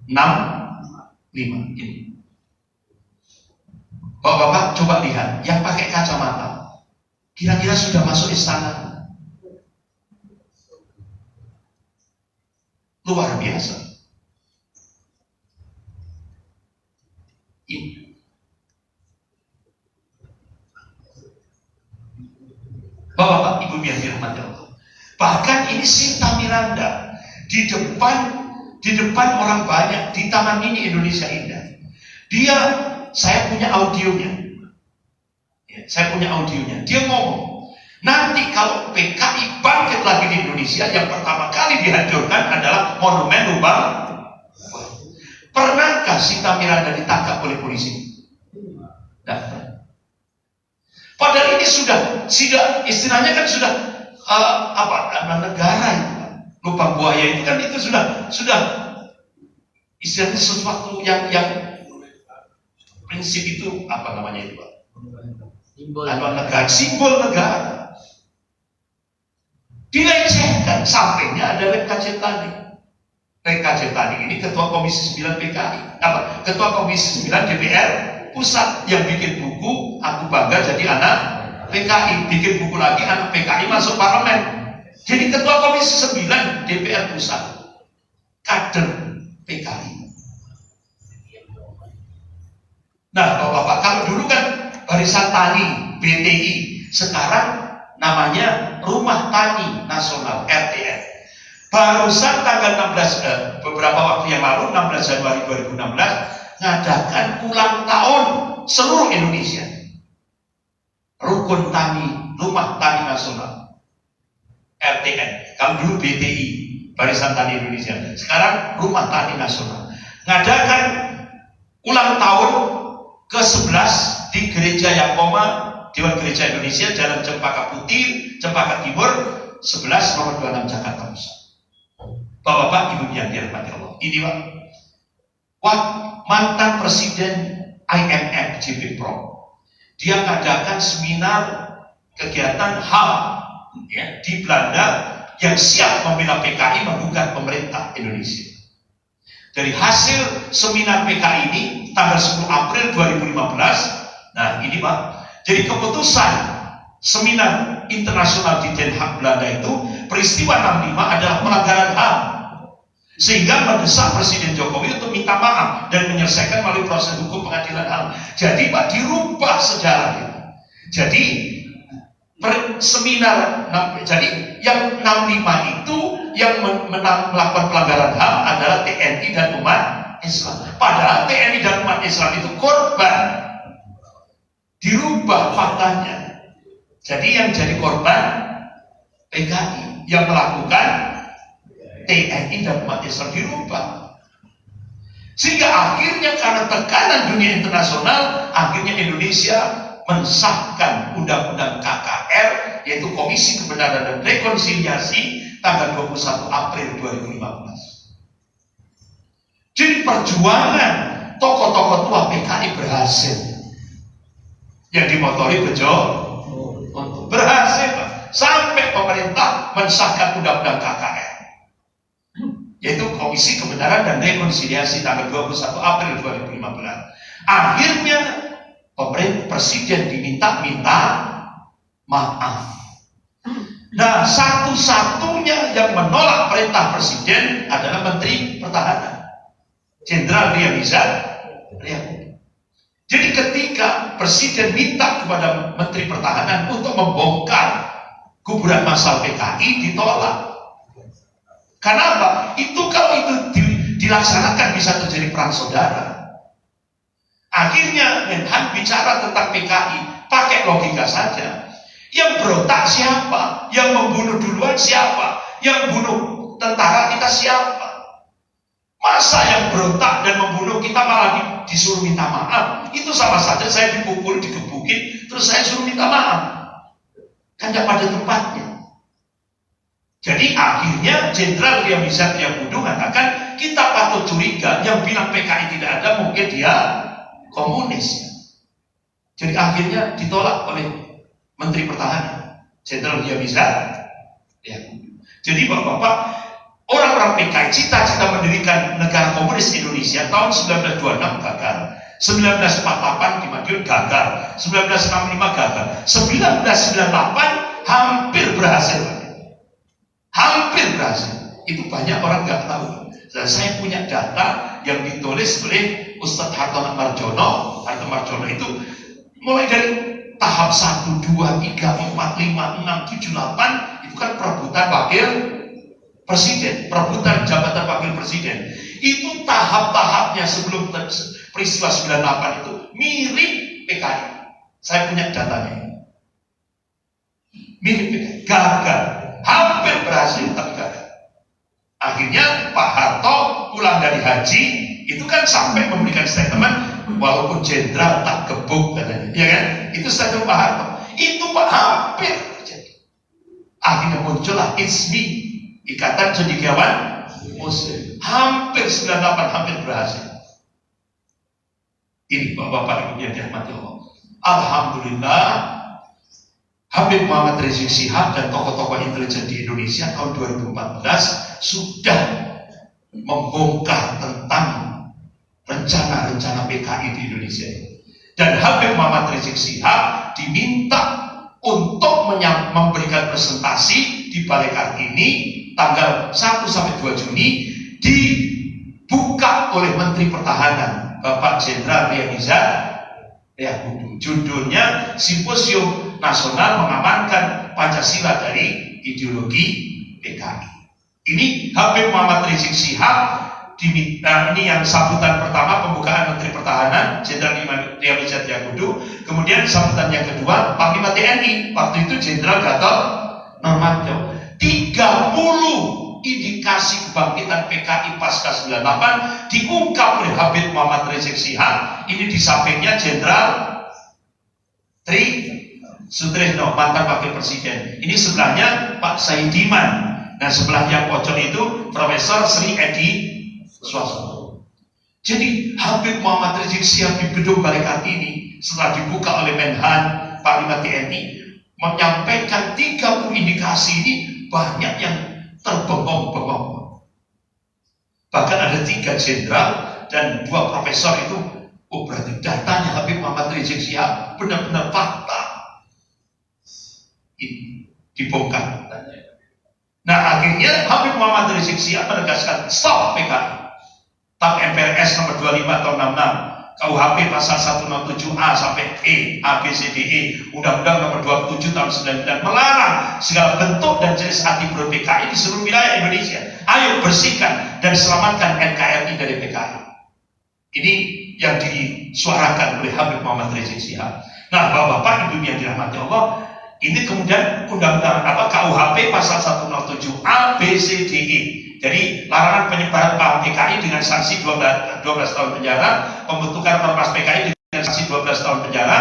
6, 5 ini. Bapak-bapak coba lihat, yang pakai kacamata, kira-kira sudah masuk istana? Luar biasa. Ini. Bapak-bapak, Ibu yang dirahmati Allah. Bahkan ini Sinta Miranda di depan orang banyak di Taman Mini Indonesia Indah. Saya punya audionya. Dia ngomong, nanti kalau PKI bangkit lagi di Indonesia, yang pertama kali dihancurkan adalah monumen lubang. Pernahkah Sinta Miranda ditangkap oleh polisi? Tidak pernah. Padahal ini sudah istilahnya kan sudah negara itu. Lubang buaya itu kan itu sudah istilahnya sesuatu yang prinsip itu apa namanya itu, Pak? Simbol negara. Dilecehkan, sampingnya ada Reka Cetani. Reka Cetani ini ketua Komisi 9 PKI, ketua Komisi 9 DPR Pusat, yang bikin buku Aku Bangga Jadi Anak PKI, bikin buku lagi anak PKI masuk parlemen. Jadi ketua Komisi 9 DPR Pusat, kader PKI. Nah, Bapak-bapak, kalau dulu kan Barisan Tani BTI, sekarang namanya Rumah Tani Nasional RTN. Barusan tanggal 16 beberapa waktu yang lalu, 16 Januari 2016, ngadakan ulang tahun seluruh Indonesia. Rukun Tani, Rumah Tani Nasional RTN. Kalau dulu BTI, Barisan Tani Indonesia, sekarang Rumah Tani Nasional. Ngadakan ulang tahun ke-11 di Gereja Yakoma, Dewan Gereja Indonesia, Jalan Cempaka Putih, Cempaka Timur, 11 nomor 26 Jakarta Pusat. Bapak-bapak, Ibu yang dirahmati Allah. Ini Pak, mantan Presiden IMF JP Pro, dia mengadakan seminar kegiatan HAM di Belanda yang siap membela PKI menggugat pemerintah Indonesia. Dari hasil seminar PKI ini tanggal 10 April 2015, nah ini Pak, jadi keputusan seminar internasional di Den Haag Belanda itu, peristiwa 65 adalah pelanggaran HAM, sehingga mendesak Presiden Jokowi untuk minta maaf dan menyelesaikan melalui proses hukum pengadilan HAM. Jadi Pak, dirubah sejarahnya. Jadi seminar, jadi yang 65 itu yang melakukan pelanggaran HAM adalah TNI dan umat Islam. Padahal TNI dan umat Islam itu korban. Dirubah faktanya. Jadi yang jadi korban PKI, yang melakukan TNI dan umat Islam, dirubah. Sehingga akhirnya karena tekanan dunia internasional, akhirnya Indonesia mensahkan Undang-Undang KKR, yaitu Komisi Kebenaran dan Rekonsiliasi, tanggal 21 April 2015. Jadi perjuangan tokoh-tokoh tua PKI berhasil. Yang dimotori Bejo berhasil, sampai pemerintah mensahkan Undang-Undang KKR, yaitu Komisi Kebenaran dan Rekonsiliasi, tanggal 21 April 2015. Akhirnya Presiden diminta maaf. Nah, satu-satunya yang menolak perintah Presiden adalah Menteri Pertahanan, Jenderal Ria Mizar Triakudu. Jadi ketika Presiden minta kepada Menteri Pertahanan untuk membongkar kuburan massal PKI, ditolak. Kenapa? Itu kalau itu dilaksanakan bisa terjadi perang saudara. Akhirnya Menhan bicara tentang PKI, pakai logika saja. Yang berontak siapa? Yang membunuh duluan siapa? Yang bunuh tentara kita siapa? Masa yang berontak dan membunuh kita malah disuruh minta maaf? Itu sama saja saya dipukul, digebukin, terus saya suruh minta maaf. Kan tidak pada tempatnya. Jadi akhirnya Jenderal Ria Mizar Triakudu mengatakan, kita patut curiga, yang bilang PKI tidak ada mungkin dia komunis. Jadi akhirnya ditolak oleh Menteri Pertahanan, Jenderal Ria Mizar Triakudu. Jadi Bapak-bapak, orang-orang PKI cita-cita mendirikan negara komunis Indonesia Indonesia tahun 1926 gagal, 1948 di Madiun gagal, 1965 gagal, 1998 hampir berhasil. Hampir berhasil. Itu banyak orang nggak tahu. Dan saya punya data yang ditulis oleh Ustadz Hartono Marjono. Hartono Marjono itu mulai dari tahap 1, 2, 3, 4, 5, 6, 7, 8 itu kan perebutan wakil presiden, perebutan jabatan wakil presiden. Itu tahap-tahapnya sebelum peristiwa 98 itu mirip PKI. Saya punya datanya. Mirip PKI. Gagal. Hampir berhasil tapi gagal. Akhirnya Pak Harto pulang dari haji itu kan sampai memberikan statement walaupun jenderal tak gebuk katanya, ya kan? Itu statement Pak Harto. Itu Pak hampir terjadi. Akhirnya muncullah ISMI, Ikatan Cendekiawan Muslim. Hampir 98 hampir berhasil. Ini Bapak-bapak Ibu yang dirahmati Allah. Alhamdulillah Habib Muhammad Rizik Syihab dan tokoh-tokoh intelijen di Indonesia tahun 2014 sudah membongkar tentang rencana-rencana PKI di Indonesia. Dan Habib Muhammad Rizik Syihab diminta untuk memberikan presentasi di Balai Kartini tanggal 1 sampai 2 Juni dibuka oleh Menteri Pertahanan Bapak Jenderal Riza Yakudu. Judulnya Simposium Nasional Mengamankan Pancasila dari Ideologi PKI. Ini Habib Muhammad Rizik Syihab diminta, ini yang sambutan pertama pembukaan Menteri Pertahanan Jenderal Riza Yakudu. Kemudian sambutan yang kedua Panglima TNI waktu itu Jenderal Gatot Nurmantio. 30 indikasi kebangkitan PKI pasca 98 diungkap oleh Habib Muhammad Rizik Syihab. Ini di sampingnya Jenderal Tri Sutrisno, mantan wakil presiden. Ini sebelahnya Pak Saidiman, dan sebelah yang pojok itu Profesor Sri Edi Suarsono. Jadi Habib Muhammad Rizik Syihab di gedung Balai Kartini setelah dibuka oleh Menhan Panglima TNI menyampaikan 30 indikasi. Ini banyak yang terbengong-bengong. Bahkan ada 3 jenderal dan 2 profesor itu, oh berarti datanya Habib Muhammad Rizik Syihab benar-benar fakta. Ini dibongkar. Nah akhirnya Habib Muhammad Rizik Syihab menegaskan stop PKI. TAP MPRS nomor 25 tahun 66, KUHP pasal 167A sampai E, A, B, C, D, E, Undang-Undang nomor 27 tahun 99 melarang segala bentuk dan jenis anti-pro PKI di seluruh wilayah Indonesia. Ayo bersihkan dan selamatkan NKRI dari PKI. Ini yang disuarakan oleh Habib Muhammad Rizik Syihab. Nah, Bapak-bapak Ibu yang dirahmati Allah, ini kemudian Undang-Undang KUHP pasal 107A, B, C, D, E. Jadi larangan penyebaran paham PKI dengan sanksi 12 tahun penjara, pembentukan ormas PKI dengan sanksi 12 tahun penjara,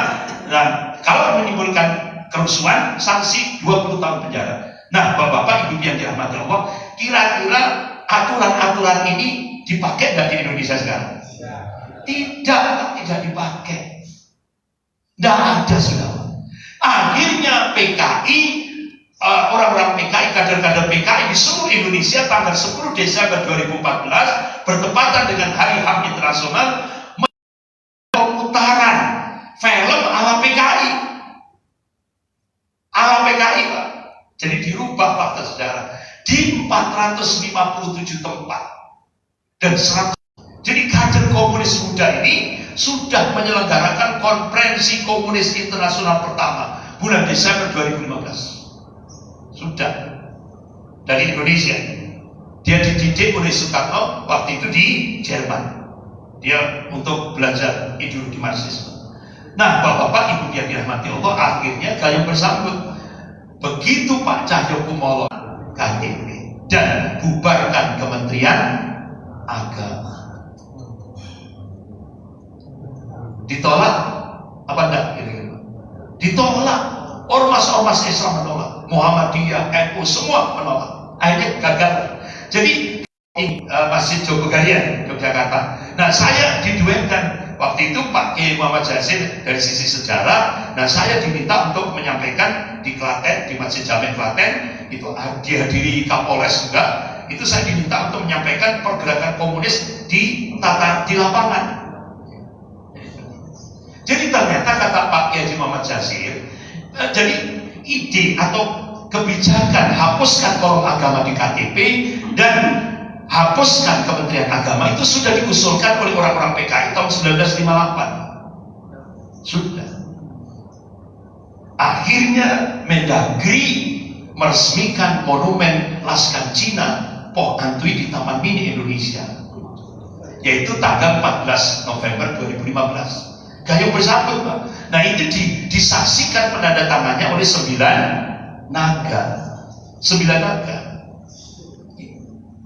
dan kalau menimbulkan kerusuhan sanksi 20 tahun penjara. Nah, Bapak-bapak Ibu yang dirahmati Allah, kira-kira aturan-aturan ini dipakai nggak di Indonesia sekarang? Tidak dipakai. Tidak ada saudara. Akhirnya PKI, orang-orang PKI, kader-kader PKI di seluruh Indonesia tanggal 10 Desember 2014 bertepatan dengan Hari HAM Internasional pemutaran film ala PKI. Ala PKI Pak. Jadi dirubah fakta sejarah di 457 tempat dan 100. Jadi kader komunis muda ini sudah menyelenggarakan konferensi komunis internasional pertama bulan Desember 2015. Sudah dari Indonesia. Dia dididik oleh Soekarno waktu itu di Jerman. Dia untuk belajar ideologi Marxisme. Nah, Bapak-bapak Ibu yang dirahmati Allah, akhirnya gayung bersambut. Begitu Pak Cahyokumolo KTP dan bubarkan Kementerian Agama. Ditolak apa enggak? Ditolak. Ormas-ormas Islam menolak, Muhammadiyah, NU semua menolak. Akhirnya gagal. Jadi Masjid Jogogarian, Yogyakarta. Nah, saya diduetkan waktu itu Pak Kiai Muhammad Jazir dari sisi sejarah. Nah, saya diminta untuk menyampaikan di Klaten, di Masjid Jamek Klaten, itu dihadiri Kapolres juga. Itu saya diminta untuk menyampaikan pergerakan komunis di di lapangan. Jadi ternyata kata Pak Kiai Muhammad Jasir, jadi ide atau kebijakan hapuskan kolom agama di KTP dan hapuskan Kementerian Agama itu sudah diusulkan oleh orang-orang PKI tahun 1958. Sudah. Akhirnya Mendagri meresmikan monumen Laskar Cina Poh Antui di Taman Mini Indonesia, yaitu tanggal 14 November 2015. Gayung bersambut, Pak. Nah itu disaksikan penandatangannya oleh 9 naga,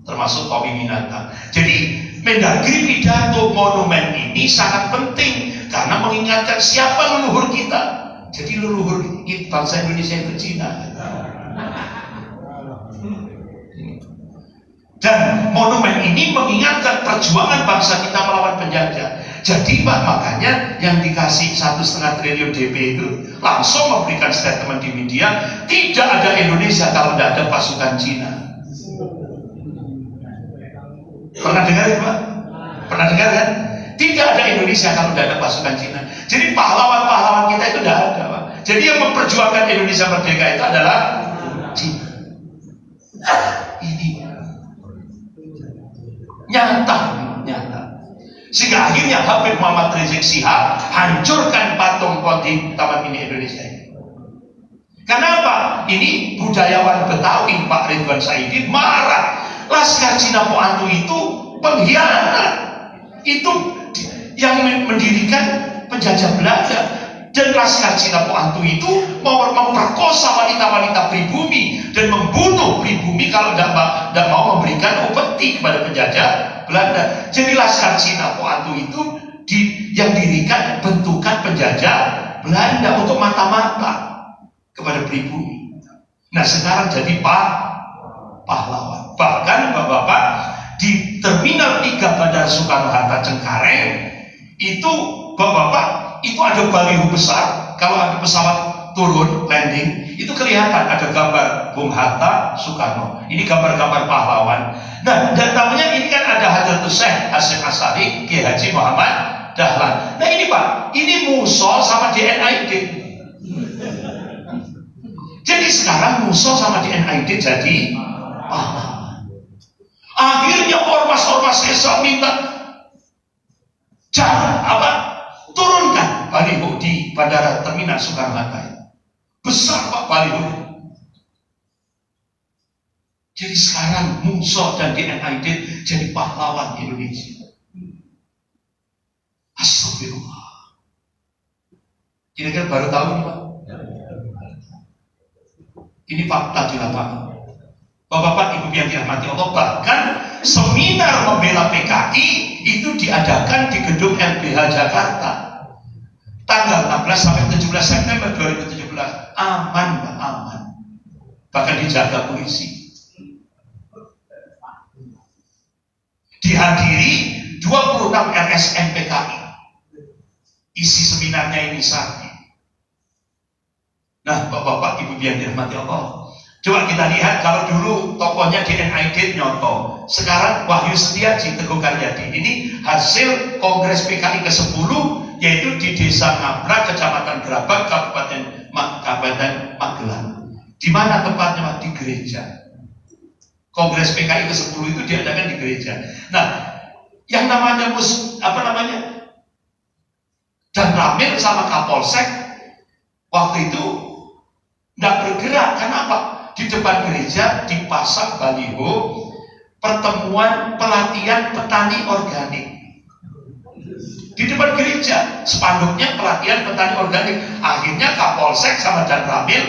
termasuk Tommy Winata. Jadi Mendagri pidato monumen ini sangat penting karena mengingatkan siapa leluhur kita. Jadi leluhur bangsa Indonesia itu Cina. Dan monumen ini mengingatkan perjuangan bangsa kita melawan penjajah. Jadi Pak, makanya yang dikasih 1,5 triliun DP itu langsung memberikan statement di media, tidak ada Indonesia kalau tidak ada pasukan Cina. Pernah dengar ya Pak? Pernah dengar kan? Tidak ada Indonesia kalau tidak ada pasukan Cina. Jadi pahlawan-pahlawan kita itu tidak ada, Pak. Jadi yang memperjuangkan Indonesia merdeka itu adalah Cina. Ini nyata. Sehingga akhirnya Habib Muhammad Rizik Syihab hancurkan patung di Taman Mini Indonesia ini. Kenapa? Ini budayawan Betawi Pak Ridwan Saidi marah. Laskar Cina Poh Antui itu pengkhianat. Itu yang mendirikan penjajah Belanda. Dan Laskar Cina Poh Antui itu memperkosa wanita-wanita pribumi dan membunuh pribumi kalau tidak mau memberikan upeti kepada penjajah Belanda. Jadi Laskar Cina Poh Antui itu yang dirikan bentukan penjajah Belanda untuk mata-mata kepada pribumi. Nah sekarang jadi pahlawan. Bahkan Bapak-bapak di Terminal 3 Bandara Soekarno-Hatta Cengkareng itu Bapak-bapak itu ada baliho besar. Kalau ada pesawat turun landing itu kelihatan ada gambar Bung Hatta, Soekarno. Ini gambar-gambar pahlawan. Nah, dan tamunya ini kan ada Hadratus Syekh Hasyim Asy'ari, Kiai Haji Muhammad Dahlan. Nah ini Pak, ini Mushol sama DNID. Jadi sekarang Mushol sama DNID jadi pahlawan. Akhirnya ormas-ormas Islam minta jangan turunkan baliho di Bandara Terminal Soekarno-Hatta. Besar Pak baliho. Jadi sekarang Mushol dan DNID jadi pahlawan Indonesia. Astagfirullah. Kira-kira baru tahu nih Pak. Ini fakta di lapangan. Bapak-bapak, Ibu yang dirahmati Allah, bahkan seminar membela PKI itu diadakan di gedung LBH Jakarta tanggal 16 sampai 17 September 2017. Aman Pak, aman. Bahkan dijaga polisi. Dihadiri 26 RSM PKI. Isi seminarnya ini saja. Nah, Bapak-bapak, Ibu yang dirahmati Allah, coba kita lihat kalau dulu tokohnya DNID Nyoto, sekarang Wahyu Setiaji Teguh Karyadi. Ini hasil Kongres PKI ke-10, yaitu di Desa Ngabrak, Kecamatan Gerabak, Kabupaten Magelang. Di mana tempatnya Pak? Di gereja. Kongres PKI ke-10 itu diadakan di gereja. Nah, yang namanya Dan Ramil sama Kapolsek waktu itu nggak bergerak. Kenapa? Di depan gereja dipasang baliho pertemuan pelatihan petani organik. Di depan gereja spanduknya pelatihan petani organik. Akhirnya Kapolsek sama Dan Ramil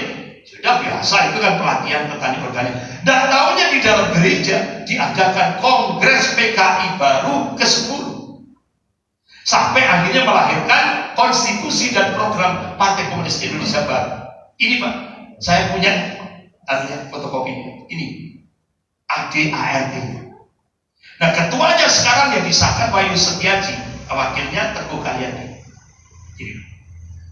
sudah biasa, itu kan pelatihan petani organik. Dan tahunya di dalam gereja diadakan Kongres PKI baru ke-10. Sampai akhirnya melahirkan konstitusi dan program Partai Komunis Indonesia baru. Ini Pak, saya punya fotokopinya. Ini ADART. Nah, ketuanya sekarang yang disahkan Wahyu Setiaji, wakilnya Teguh Karyadi.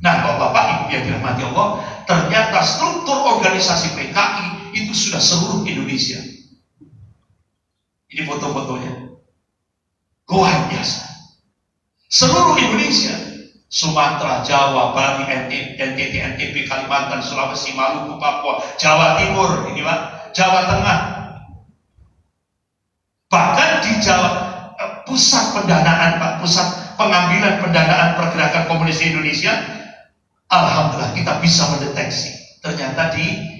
Nah, Bapak Ibu yang dirahmati Allah, ternyata struktur organisasi PKI itu sudah seluruh Indonesia. Ini foto-fotonya. seluruh Indonesia, Sumatera, Jawa, Bali, NTT, NTB, Kalimantan, Sulawesi, Maluku, Papua, Jawa Timur, ini Pak, Jawa Tengah, bahkan di Jawa, pusat pendanaan Pak, pusat pengambilan pendanaan pergerakan komunis di Indonesia, alhamdulillah kita bisa mendeteksi. Ternyata di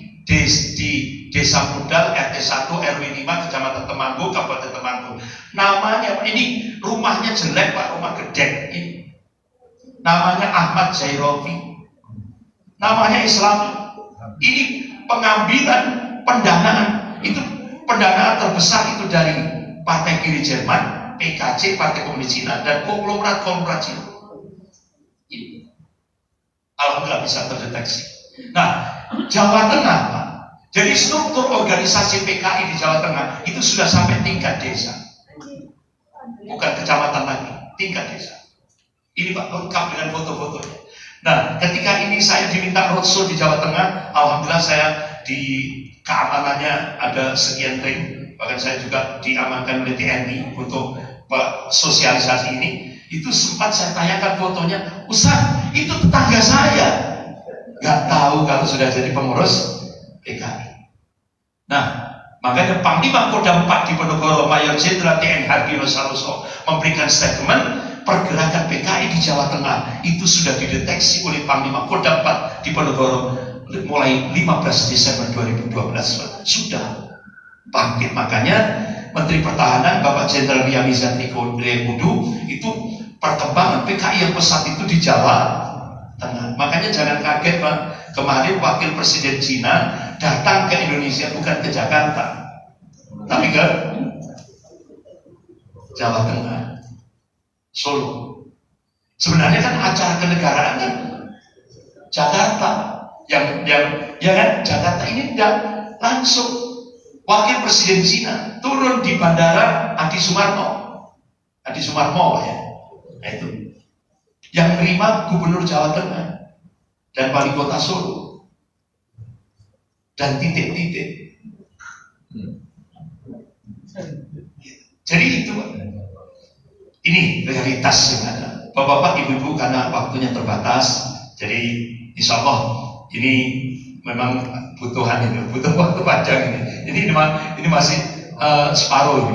Desa Budal RT 1 RW 5 Kecamatan Temanggung, Kabupaten Temanggung. Namanya ini rumahnya jelek Pak, rumah gedek ini. Namanya Ahmad Zairofi. Namanya Islam. Ini pengambilan pendanaan, itu pendanaan terbesar itu dari Partai Kiri Jerman, PKC, Partai Komunis Cina, dan konglomerat Cina. Ini. Alhamdulillah bisa terdeteksi. Nah, Jawa Tengah Pak. Jadi struktur organisasi PKI di Jawa Tengah itu sudah sampai tingkat desa. Bukan kecamatan lagi, tingkat desa. Ini Pak, lengkap dengan foto-fotonya. Nah, ketika ini saya diminta roadshow di Jawa Tengah, alhamdulillah saya di keamanannya ada sekian ring, bahkan saya juga diamankan oleh TNI untuk sosialisasi ini. Itu sempat saya tanyakan fotonya, Ustaz, itu tetangga saya. Gak tahu kalau sudah jadi pengurus PKI. Nah, makanya Panglima Kodam 4 di Ponorogo, Mayor Jenderal TNI Hardiono Saroso memberikan statement, pergerakan PKI di Jawa Tengah itu sudah dideteksi oleh Panglima Kodam 4 di Ponorogo mulai 15 Desember 2012 sudah bangkit. Makanya Menteri Pertahanan Bapak Jenderal Riyamizat Rikudu itu perkembangan PKI yang pesat itu di Jawa Tengah. Makanya jangan kaget Pak, kemarin Wakil Presiden Cina datang ke Indonesia, bukan ke Jakarta tapi ke Jawa Tengah, Solo. Sebenarnya kan acara kenegaraan kan Jakarta, yang ya kan Jakarta ini tidak langsung. Wakil Presiden Cina turun di Bandara Adi Sumarmo ya, nah, itu yang menerima Gubernur Jawa Tengah dan Wali Kota Solo dan titik-titik. Jadi itu ini realitas yang ada. Bapak-bapak, ibu-ibu, karena waktunya terbatas, jadi insya Allah ini memang butuh waktu panjang ini. Ini masih separuh,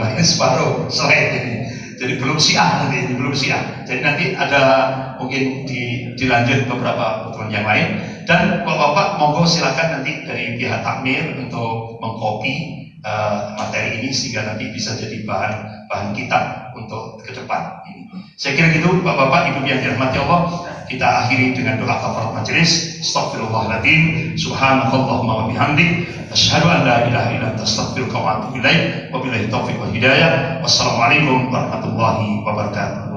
selesai ini. Jadi belum siap nanti, Jadi nanti ada mungkin dilanjut beberapa pertemuan yang lain. Dan bapak-bapak monggo silakan nanti dari pihak takmir untuk mengkopi materi ini sehingga nanti bisa jadi bahan kita untuk ke depan. Saya kira gitu bapak-bapak, ibu yang dirahmati Allah. Kita akhiri dengan doa kafaratul majelis. Astaghfirullahaladzim. Subhanakallahumma wa bihamdik, asyhadu an la ilaha illa anta, astaghfiruka wa atubu ilaik. Wabillahi taufiq wal hidayah. Wassalamualaikum warahmatullahi wabarakatuh.